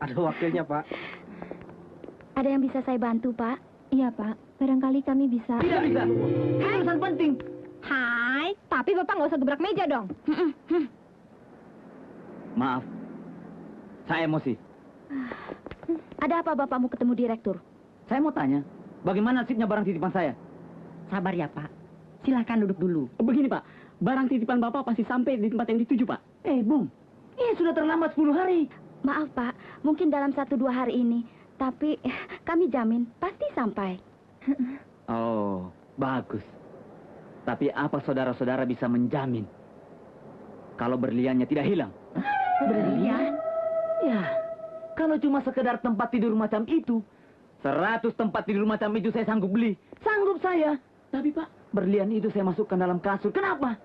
Ada wakilnya, Pak. Ada yang bisa saya bantu, Pak? Iya, Pak. Barangkali kami bisa. Tidak bisa. Ini urusan penting. Hai, tapi Bapak nggak usah gebrak meja dong. Maaf. Saya emosi. Ada apa Bapak mau ketemu direktur? Saya mau tanya, bagaimana nasibnya barang titipan saya? Sabar ya, Pak. Silahkan duduk dulu. Begini, Pak. Barang titipan Bapak pasti sampai di tempat yang dituju, Pak. Bung. Ini sudah terlambat 10 hari. Maaf, Pak. Mungkin dalam 1-2 hari ini. Tapi kami jamin pasti sampai. Oh, bagus. Tapi apa saudara-saudara bisa menjamin kalau berliannya tidak hilang? Berlian? Ya, kalau cuma sekedar tempat tidur macam itu, 100 tempat tidur macam itu saya sanggup beli. Sanggup saya. Tapi Pak, berlian itu saya masukkan dalam kasur. Kenapa?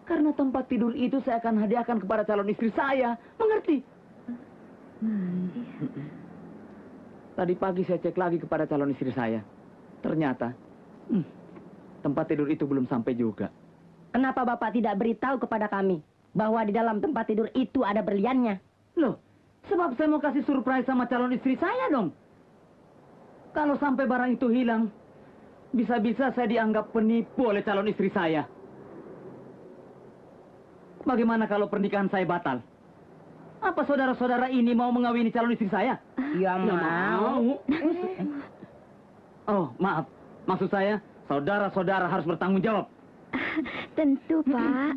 Karena tempat tidur itu saya akan hadiahkan kepada calon istri saya. Mengerti? Tadi pagi saya cek lagi kepada calon istri saya. Ternyata tempat tidur itu belum sampai juga. Kenapa Bapak tidak beritahu kepada kami bahwa di dalam tempat tidur itu ada berliannya? Loh, sebab saya mau kasih surprise sama calon istri saya dong. Kalau sampai barang itu hilang, bisa-bisa saya dianggap penipu oleh calon istri saya. Bagaimana kalau pernikahan saya batal? Apa saudara-saudara ini mau mengawini calon istri saya? Ya mau. Oh, maaf. Maksud saya, saudara-saudara harus bertanggung jawab. Tentu, Pak.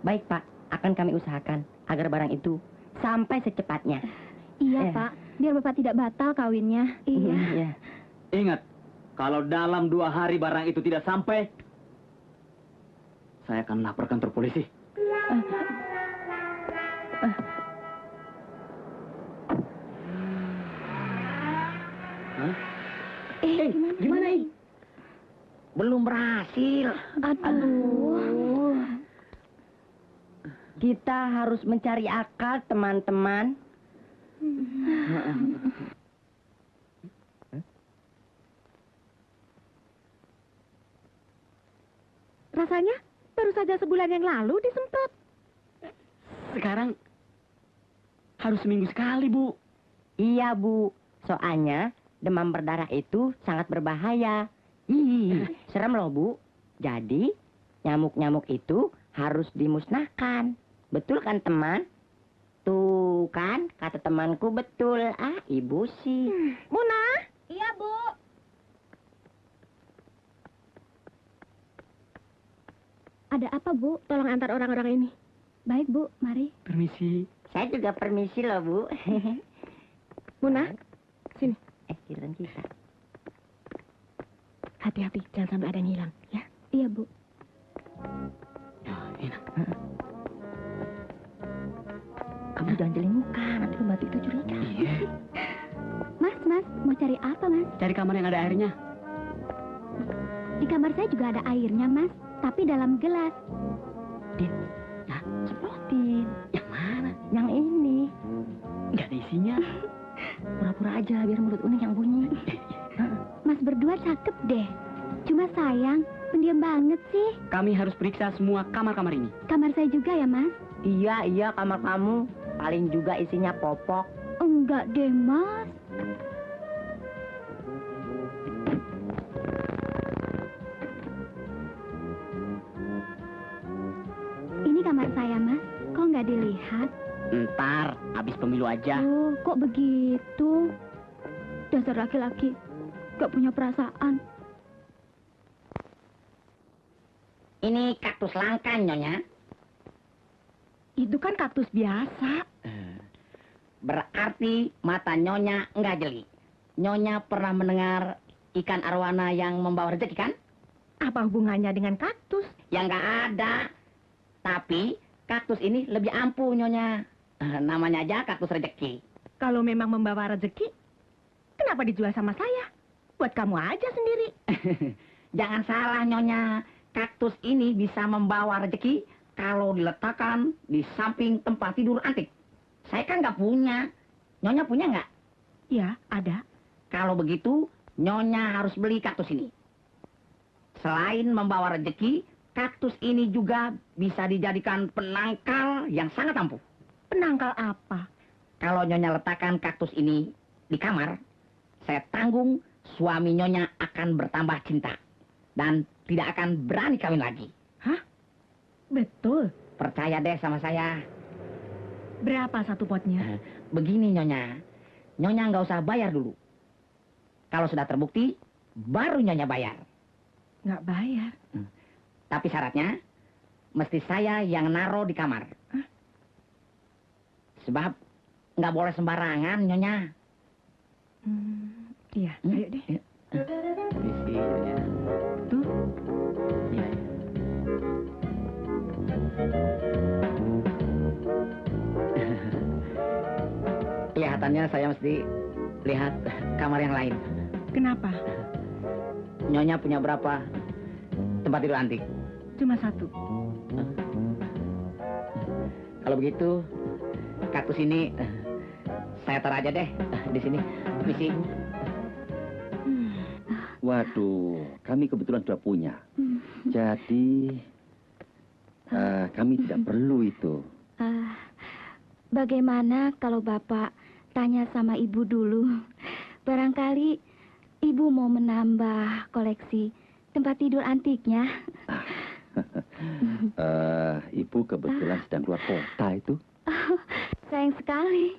Baik Pak, akan kami usahakan agar barang itu sampai secepatnya. Iya, Pak. Biar Bapak tidak batal kawinnya. Iya. Ingat, kalau dalam 2 hari barang itu tidak sampai, saya akan lapor kantor polisi. Gimana ini? Belum berhasil. Aduh. Kita harus mencari akal, teman-teman. Rasanya baru saja sebulan yang lalu disemprot. Sekarang harus seminggu sekali, Bu. Iya, Bu. Soalnya demam berdarah itu sangat berbahaya. Ih, serem loh, Bu. Jadi, nyamuk-nyamuk itu harus dimusnahkan. Betul kan, teman? Tuh kan, kata temanku betul. Ah, Ibu sih. Muna? Iya, Bu. Ada apa, Bu? Tolong antar orang-orang ini. Baik, Bu. Mari. Permisi. Saya juga permisi loh, Bu. Muna, sini. Giliran kita. Hati-hati, jangan sampai ada yang hilang, ya? Iya, Bu. Enak. Kamu jangan jelek muka, nanti pembantu itu curiga. Iya. Mas, mau cari apa, Mas? Cari kamar yang ada airnya. Di kamar saya juga ada airnya, Mas. Tapi dalam gelas. Nah, semprotin. Yang mana? Yang ini. Nggak ada isinya. Pura-pura aja biar mulut unik yang bunyi. Mas berdua cakep deh. Cuma sayang, pendiam banget sih. Kami harus periksa semua kamar-kamar ini. Kamar saya juga ya, Mas? Iya, kamar kamu. Paling juga isinya popok. Enggak deh, Mas. Ini kamar saya, Mas. Kok nggak dilihat? Ntar, habis pemilu aja. Oh, kok begitu? Dasar laki-laki, nggak punya perasaan. Ini kaktus langka, Nyonya. Itu kan kaktus biasa. Berarti mata Nyonya enggak jeli. Nyonya pernah mendengar ikan arwana yang membawa rezeki, kan? Apa hubungannya dengan kaktus? Ya nggak ada. Tapi kaktus ini lebih ampuh, Nyonya. Namanya aja kaktus rezeki. Kalau memang membawa rezeki, kenapa dijual sama saya? Buat kamu aja sendiri. Jangan salah, Nyonya. Kaktus ini bisa membawa rezeki kalau diletakkan di samping tempat tidur antik. Saya kan nggak punya. Nyonya punya nggak? Ya, ada. Kalau begitu, Nyonya harus beli kaktus ini. Selain membawa rezeki, kaktus ini juga bisa dijadikan penangkal yang sangat ampuh. Penangkal apa? Kalau Nyonya letakkan kaktus ini di kamar, saya tanggung suami Nyonya akan bertambah cinta. Dan tidak akan berani kawin lagi. Hah? Betul. Percaya deh sama saya. Berapa satu potnya? Begini, Nyonya. Nyonya nggak usah bayar dulu. Kalau sudah terbukti, baru Nyonya bayar. Nggak bayar. Tapi syaratnya, mesti saya yang naro di kamar. Hah? Sebab nggak boleh sembarangan, Nyonya. Iya, ayo deh. Permisi, Nyonya. Tuh. Iya. Kelihatannya saya mesti lihat kamar yang lain. Kenapa? Nyonya punya berapa? tempat tidur antik? Cuma satu. Kalau begitu, kaktus ini saya taruh aja deh di sini. Misi. Waduh, kami kebetulan sudah punya. Jadi, kami tidak perlu itu. Bagaimana kalau Bapak tanya sama Ibu dulu? Barangkali Ibu mau menambah koleksi tempat tidur antiknya. Ibu kebetulan sedang keluar kota itu. Sayang sekali.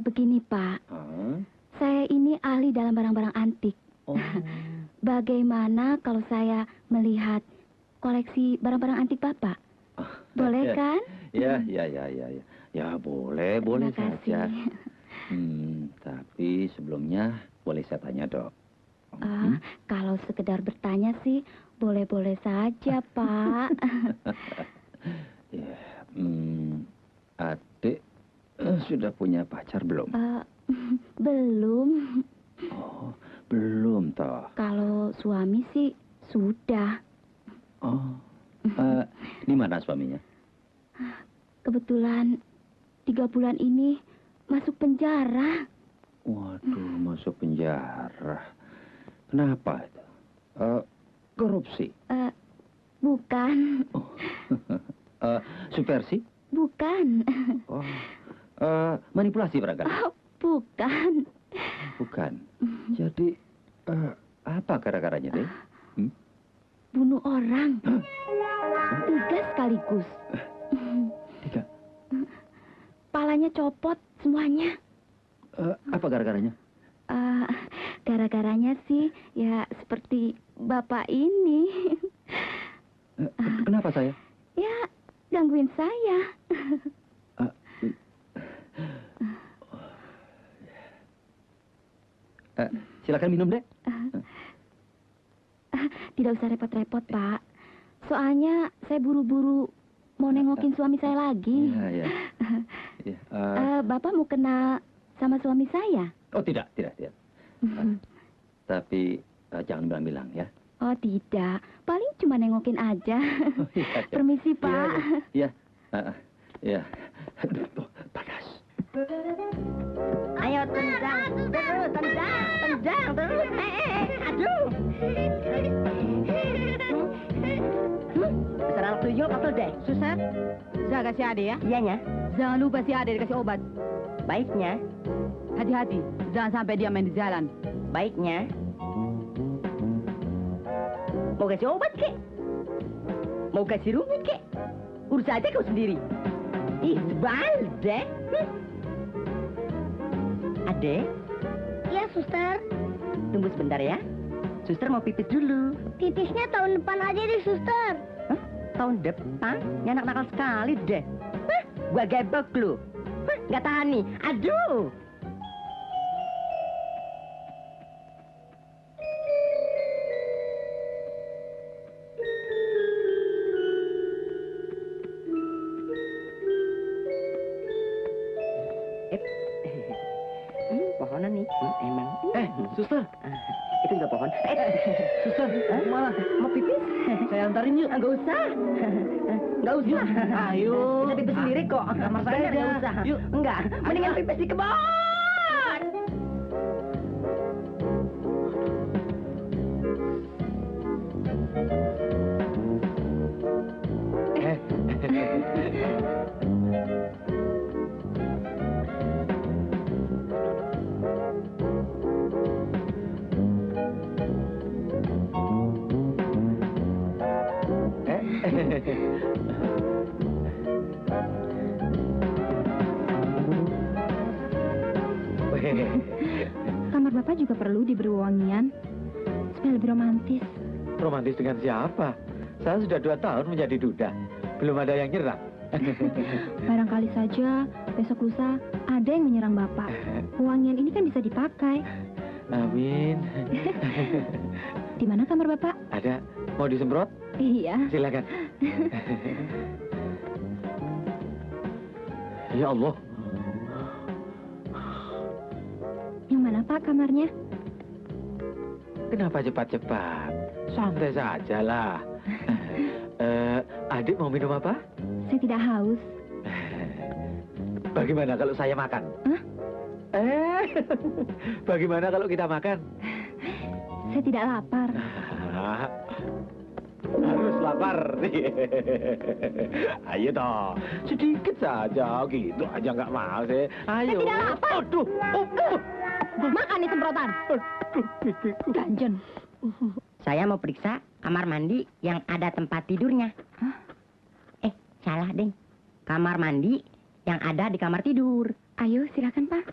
Begini, Pak. Saya ini ahli dalam barang-barang antik. Bagaimana kalau saya melihat koleksi barang-barang antik Bapak? Boleh kan? Ya, boleh Terima saja. kasih. Tapi sebelumnya boleh saya tanya, Dok. Kalau sekedar bertanya sih, boleh-boleh saja, Pak. Adik sudah punya pacar belum? Belum. Oh, belum toh. Kalau suami sih sudah. Oh, di mana suaminya? Kebetulan 3 bulan ini masuk penjara. Waduh, masuk penjara. Kenapa itu? Korupsi? Bukan. Subversi? Bukan. Oh, manipulasi barangkali? Bukan. Bukan. Jadi, apa gara-garanya deh? Bunuh orang. 3 sekaligus. 3? Palanya copot semuanya. Apa gara-garanya? Gara-garanya sih ya seperti Bapak ini. Kenapa saya? Ya, gangguin saya. Silakan minum, Dek. Tidak usah repot-repot, Pak. Soalnya saya buru-buru mau nengokin suami saya lagi. Iya. Bapak mau kenal sama suami saya? Oh, tidak. Tapi jangan bilang-bilang ya. Oh, tidak. Paling cuma nengokin aja. Oh, iya. Permisi, Pak. Iya. Aduh, panas. Ayo tendang terus. Aduh. Serang tuyul atau deh? Suster, jaga si Ade ya. Iyanya. Jangan lupa si Ade dikasih obat. Baiknya. Hati-hati, jangan sampai dia main di jalan. Baiknya. Mau kasih obat, kek? Mau kasih rumput, kek? Urus aja kau sendiri. Ih, sebal deh. Ade? Iya, suster. Tunggu sebentar ya. Suster mau pipis dulu. Pipisnya tahun depan aja deh, suster. Hah? Tahun depan? Ini anak nakal sekali deh. Hah? Gua gebek lu. Hah? Nggak tahan nih. Aduh. Pohonan nih. Emang. Suster. Itu juga pohon. Suster, malah Mau pipis? saya antarin yuk. Nggak usah. Nggak usah. Ayo. Bisa pipis sendiri kok. Kamar saya Aja. nggak usah. Yuk. Enggak. Mendingan pipis di kebun. Kamar Bapak juga perlu diberi wangian supaya lebih romantis. Romantis dengan siapa? Saya sudah 2 tahun menjadi duda. Belum ada yang nyerang. Barangkali saja besok lusa ada yang menyerang Bapak. Wangian ini kan bisa dipakai. Amin. Di mana kamar Bapak? Ada. Mau disemprot? Iya. Silakan. Ya Allah. Yang mana Pak kamarnya? Kenapa cepat-cepat? Santai saja lah. Adik mau minum apa? Saya tidak haus. Bagaimana kalau saya makan? Hah? Bagaimana kalau kita makan? Saya tidak lapar. Harus lapar. Ayo dong, sedikit saja, gitu aja nggak mau sih. Ayo. Saya tidak lapar. Aduh, Makan nih semprotan. Ganjen. Saya mau periksa kamar mandi yang ada tempat tidurnya. Hah? Salah, Deng. Kamar mandi yang ada di kamar tidur. Ayo, silakan, Pak.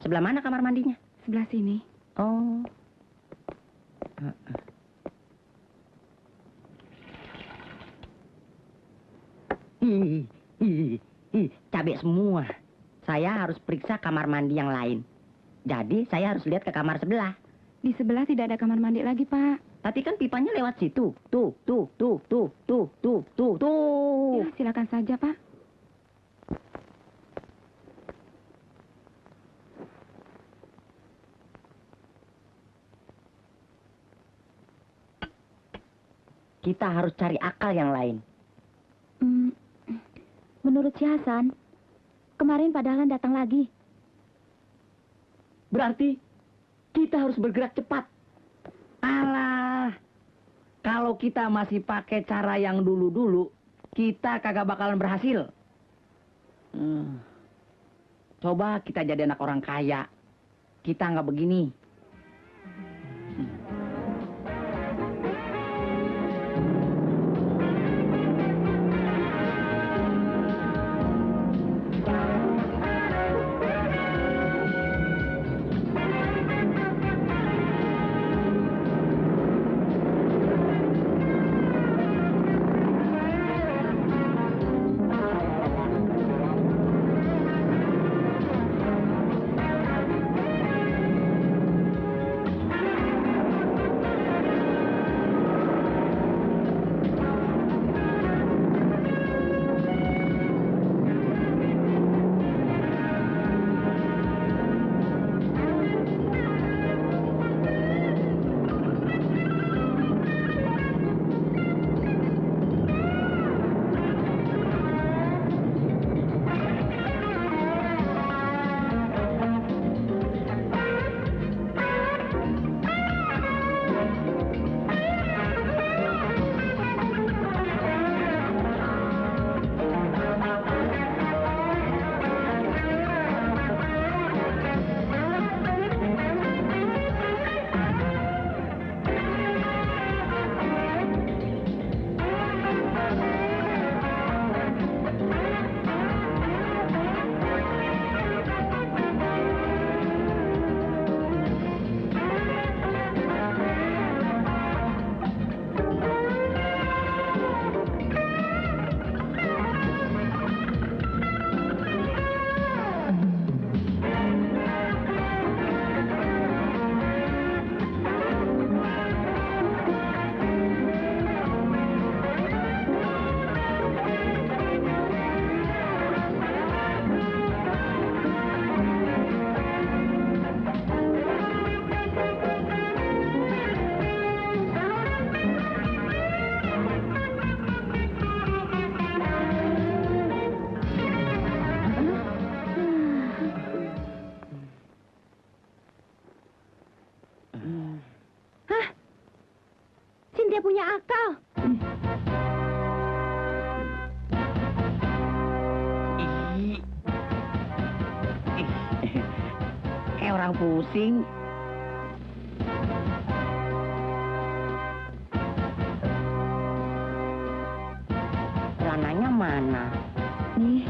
Sebelah mana kamar mandinya? Sebelah sini. Oh. Cabai semua. Saya harus periksa kamar mandi yang lain. Jadi saya harus lihat ke kamar sebelah. Di sebelah tidak ada kamar mandi lagi, Pak. Tapi kan pipanya lewat situ. Tuh. Ya, silakan saja, Pak. Kita harus cari akal yang lain. Menurut si Hasan, kemarin Pak Dahlan datang lagi. Berarti kita harus bergerak cepat. Alah, kalau kita masih pakai cara yang dulu-dulu, kita kagak bakalan berhasil. Coba kita jadi anak orang kaya. Kita nggak begini. Dia punya akal. Kayak orang pusing. Celananya mana? Nih.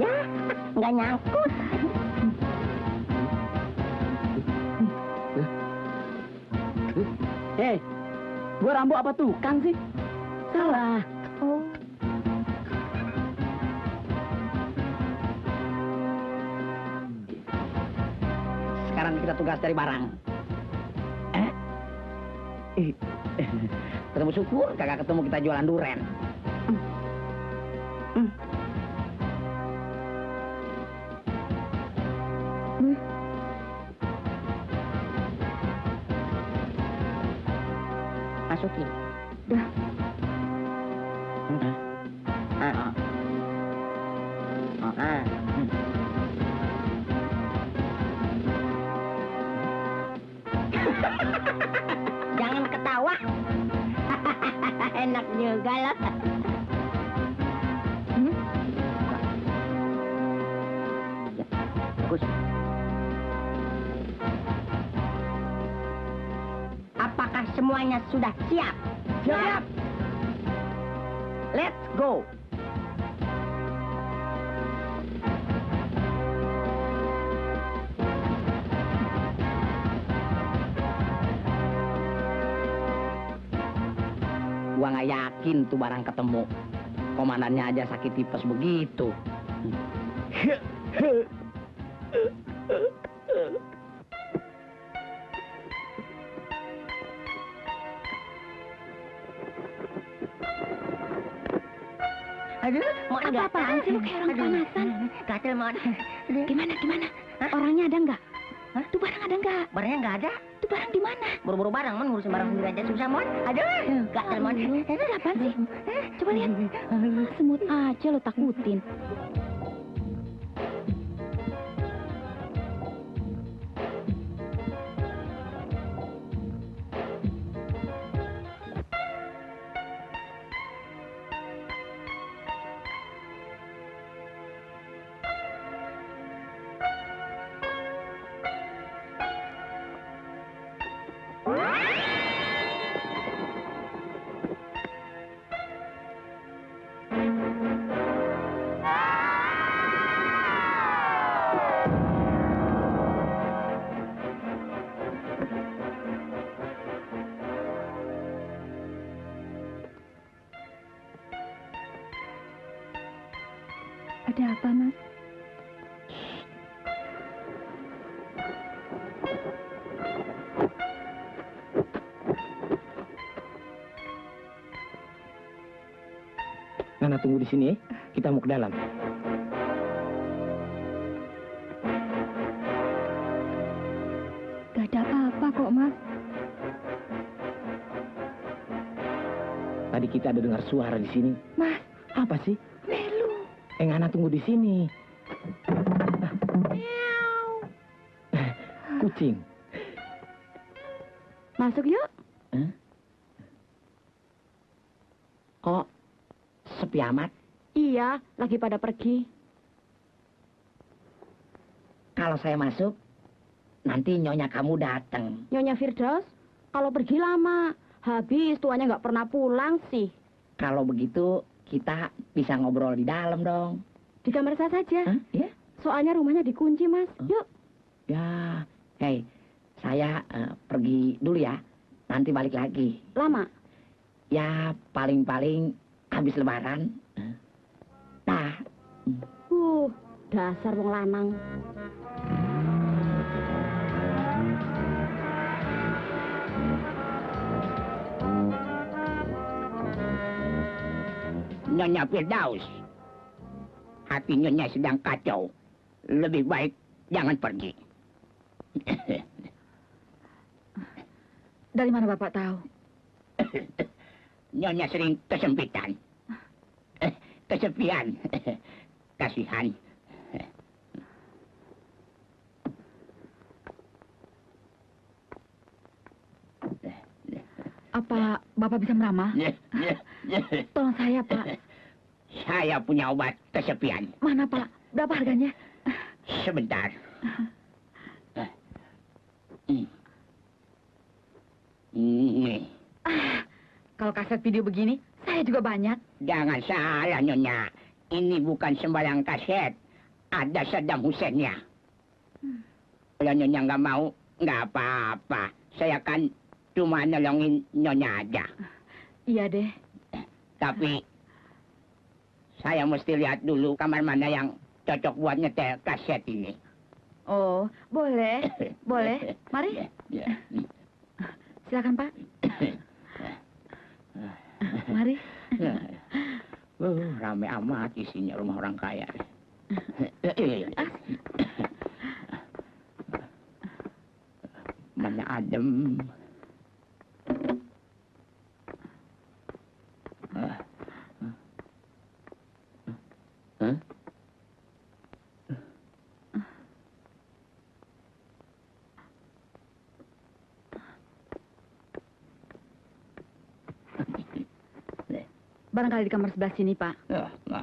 Ya, nggak nyangkut. Gua Rambo apa tukang sih? Salah. Oh. Sekarang kita tugas cari barang. Ketemu syukur, kagak ketemu kita jualan duren. masukin. Dah. Jangan ketawa. Enak juga loh. Ya, bagus. Apakah semuanya sudah siap? Siap. Let's go. Gua nggak yakin tuh barang ketemu. Komandannya aja sakit tipes begitu. Aduh, mau Apa-apaan sih lu kayak orang kepanasan? Gatel mau. Gimana? Orangnya ada nggak? Tuh barang ada nggak? Barangnya nggak ada. Tuh barang di mana? Buru-buru barang, mon ngurusin barang sendiri aja susah, mon. Aduh, gatel, mon. Itu apaan sih? Coba lihat. Semut aja lo takutin. Ada apa, Mas? Nana tunggu di sini, kita mau ke dalam. Gak ada apa-apa kok, Mas. Tadi kita ada dengar suara di sini. Mas, Apa sih? Melu. Nana tunggu di sini. Kucing. Masuk yuk. Kok sepi amat? Iya, lagi pada pergi. Kalau saya masuk, nanti nyonya kamu datang. Nyonya Firdaus, kalau pergi lama. Habis tuanya nggak pernah pulang sih. Kalau begitu, kita bisa ngobrol di dalam dong. Di kamar saya saja. Hah? Ya? Soalnya rumahnya dikunci, Mas. Yuk. Ya, hei, saya pergi dulu ya. Nanti balik lagi. Lama? Ya, paling-paling habis lebaran. Nah. Dasar wong lanang. Nyonya Firdaus, hati nyonya sedang kacau. Lebih baik jangan pergi. Dari mana Bapak tahu? Nyonya sering kesempitan. Kesepian. Kasihan. Apa Bapak bisa meramah? Tolong saya, Pak. Saya punya obat kesepian. Mana, Pak? Berapa harganya? Sebentar. Nih. Kalau kaset video begini, saya juga banyak. Jangan salah, Nyonya. Ini bukan sembarang kaset. Ada Saddam Hussein-nya. Kalau Nyonya nggak mau, nggak apa-apa. Saya kan cuma nolongin Nyonya aja. Iya deh. Tapi saya mesti lihat dulu kamar mana yang cocok buat nyetel kaset ini. Oh, boleh. Boleh. Mari. Silakan, Pak. Mari. Rame amat isinya rumah orang kaya. Mana adem. Barangkali di kamar sebelah sini, Pak. Nah.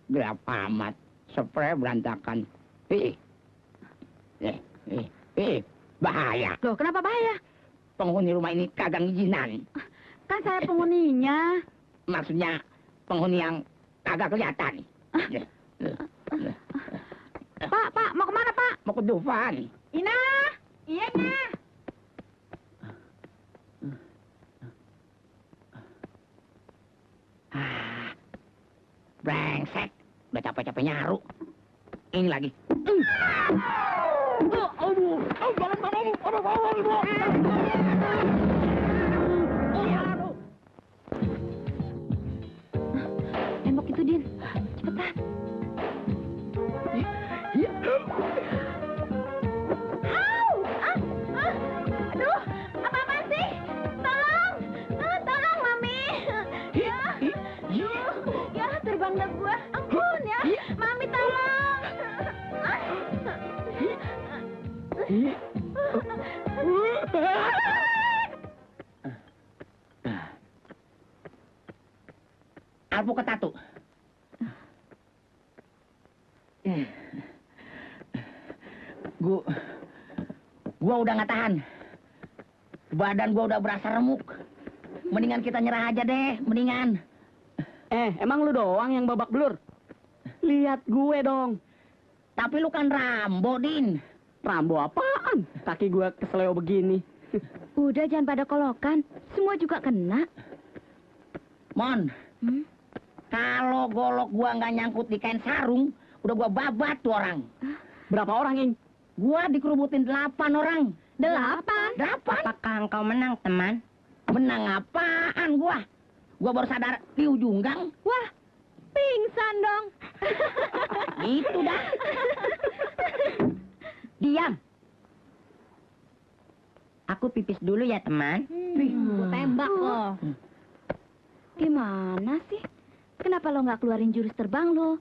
Gelap amat. Spray berantakan. Bahaya. Loh, kenapa bahaya? Penghuni rumah ini kagak ngizinan. Kan saya penghuninya. Maksudnya penghuni yang kagak kelihatan. Pak, mau kemana, Pak? Mau ke Dufan. Ina! Iya, Ina! Brengsek. Udah capek-capek nyaru. Ini lagi. Tembok itu, Din. Cepetan. Aduh, apa-apaan sih? Tolong! Tolong, Mami! Ya, terbang dah gua. Ampun ya, Mami tolong! Alpukat tatu. Gua udah nggak tahan. Badan gua udah berasa remuk. Mendingan kita nyerah aja deh, mendingan. Emang lu doang yang babak belur? Lihat gue dong. Tapi lu kan Rambo, Din. Rambo apaan? Kaki gue kesleo begini. Udah, jangan pada kolokan. Semua juga kena. Mon, kalau golok gua nggak nyangkut di kain sarung, udah gua babat tuh orang. Berapa orang, Ing? Gua dikerubutin 8 orang. 8? 8? Apakah engkau menang, teman? Menang apaan gua? Gua baru sadar di ujung gang. Wah, pingsan dong. Itu dah. Diam. Aku pipis dulu ya, teman. Gua tembak loh. Gimana sih? Kenapa lo nggak keluarin jurus terbang lo?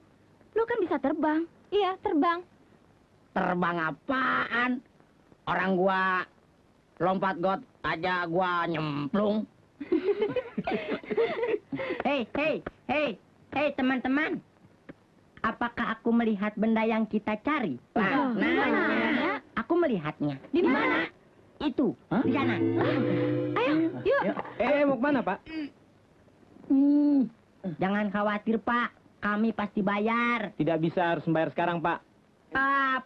Lo kan bisa terbang. Iya, terbang. Terbang apaan? Orang gua lompat got aja gua nyemplung. Hei, teman-teman. Apakah aku melihat benda yang kita cari? Nanya. Aku melihatnya. Di mana? Itu, di sana. Ayo, yuk. Mau kemana, Pak? Jangan khawatir, Pak. Kami pasti bayar. Tidak bisa, harus membayar sekarang, Pak.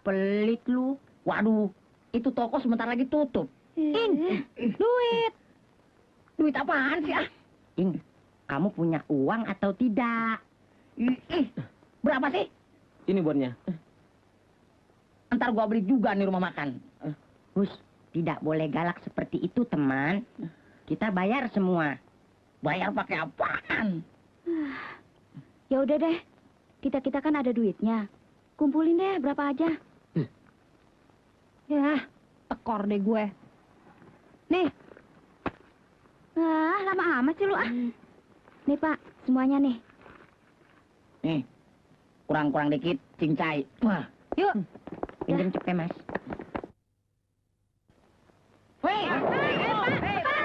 Pelit lu. Waduh, itu toko sebentar lagi tutup. Duit. Duit apaan sih, ah? Ing, kamu punya uang atau tidak? Berapa sih? Ini buatnya. Ntar gua beli juga nih rumah makan. Hus, tidak boleh galak seperti itu, teman. Kita bayar semua. Bayar pakai apaan? Ya udah deh. Kita kan ada duitnya. Kumpulin deh berapa aja. Ya, tekor deh gue. Nih. Lama amat sih lu ah. Nih, Pak, semuanya nih. Nih, kurang-kurang dikit, cincai. Wah, Yuk. Pinjam cepet, Mas. weh!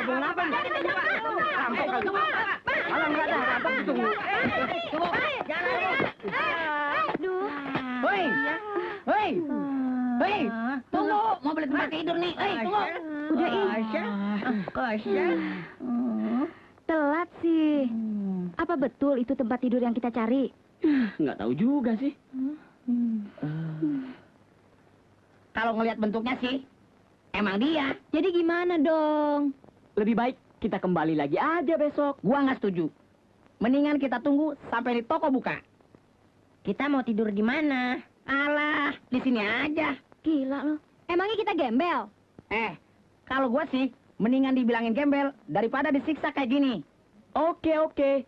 Hubungan apa? Alang nggak ada, rampok tunggu. Tunggu, jangan. Aduh. Hei, hei, hei, tunggu, mau beli tempat tidur nih. Hei, tunggu. Udah, Kasian. Telat sih. Apa betul itu tempat tidur yang kita cari? Nggak tahu juga sih. Kalau ngelihat bentuknya sih, emang dia. Jadi gimana dong? Lebih baik kita kembali lagi aja besok. Gua nggak setuju. Mendingan kita tunggu sampai di toko buka. Kita mau tidur di mana? Alah, di sini aja. Gila lo. Emangnya kita gembel? Kalau gua sih, mendingan dibilangin gembel daripada disiksa kayak gini. Oke.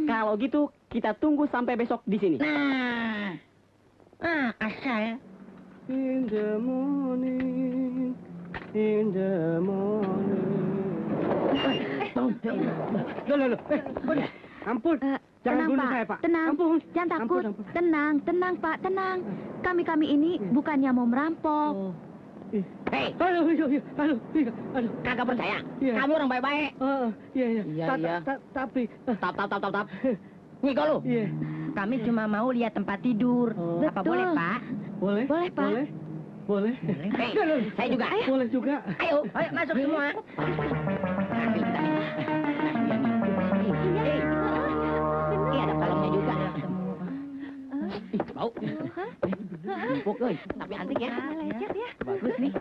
Kalau gitu kita tunggu sampai besok di sini. Nah, asal. In the morning, in the morning. Loh. Ampun. Jangan Tenang, bunuh Pak. saya, Pak. Tenang. Ampun. Jangan takut. Ampun. Tenang, Pak. Tenang. Kami ini bukannya mau merampok. Hei, Aduh, aduh, kagak percaya? Iya. Kami orang baik-baik. Iya. Iya, iya. Tapi, Tap. Ngiko lu. iya. Kami cuma mau lihat tempat tidur. Apa Betul. boleh, Pak? Boleh? Boleh, Pak. Boleh. Hei, saya juga. Boleh juga. Ayo, masuk semua. Iya, ada kolongnya juga. Bau. Empuk, euy. Tapi antik ya. Lecet ya. Bagus nih.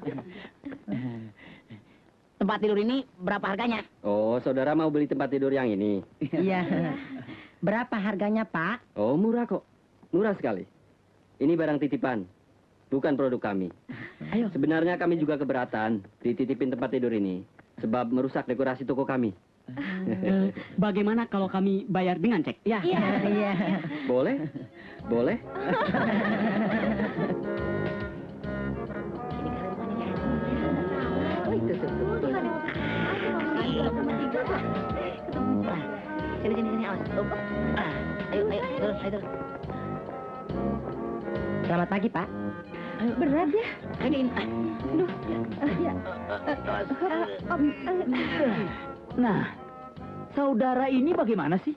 Tempat tidur ini berapa harganya? Oh, saudara mau beli tempat tidur yang ini? Iya. Berapa harganya, Pak? Oh, murah kok. Murah sekali. Ini barang titipan, bukan produk kami. Ayo. Sebenarnya kami juga keberatan dititipin tempat tidur ini, sebab merusak dekorasi toko kami. Bagaimana kalau kami bayar dengan cek? Iya. Iya. Boleh? Boleh? Sini, awas. Ayo, terus. Selamat pagi, Pak. Berat ya. Ini. Nah, saudara ini bagaimana sih?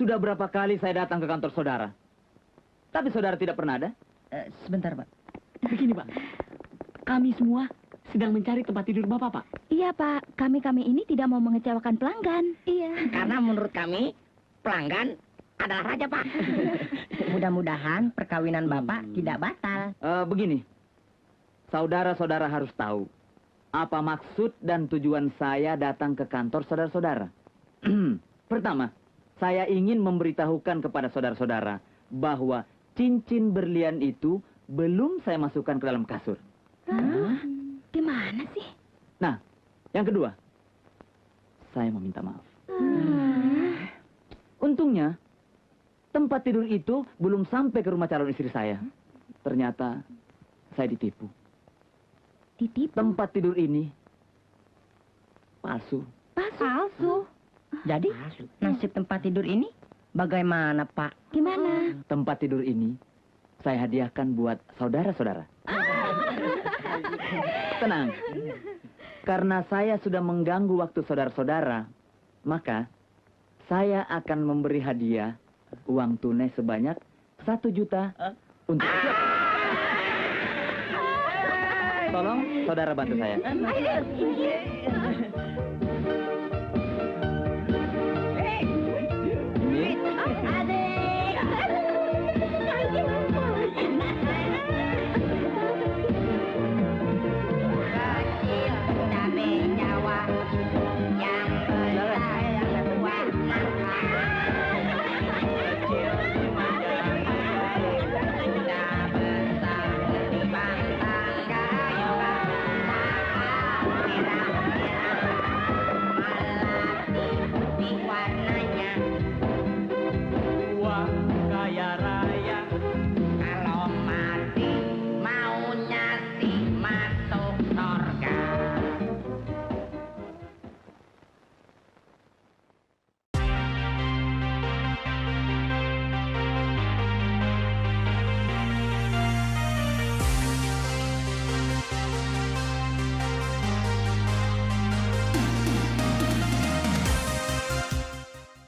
Sudah berapa kali saya datang ke kantor saudara, tapi saudara tidak pernah ada. Sebentar, Pak. Begini, Pak. Kami semua sedang mencari tempat tidur Bapak, Pak. Iya, Pak. Kami ini tidak mau mengecewakan pelanggan. Iya. Karena menurut kami, pelanggan adalah raja, Pak. Mudah-mudahan perkawinan Bapak tidak batal. Begini, saudara-saudara harus tahu apa maksud dan tujuan saya datang ke kantor saudara-saudara. Pertama, saya ingin memberitahukan kepada saudara-saudara bahwa cincin berlian itu belum saya masukkan ke dalam kasur. Hah? Gimana sih? Nah, yang kedua, saya meminta maaf. Untungnya, tempat tidur itu belum sampai ke rumah calon istri saya. Ternyata, saya ditipu. Ditipu? Tempat tidur ini palsu. Palsu? Jadi, nasib tempat tidur ini bagaimana, Pak? Gimana? Tempat tidur ini saya hadiahkan buat saudara-saudara. Tenang. Karena saya sudah mengganggu waktu saudara-saudara, maka saya akan memberi hadiah uang tunai sebanyak 1 juta untuk... Tolong, saudara bantu saya.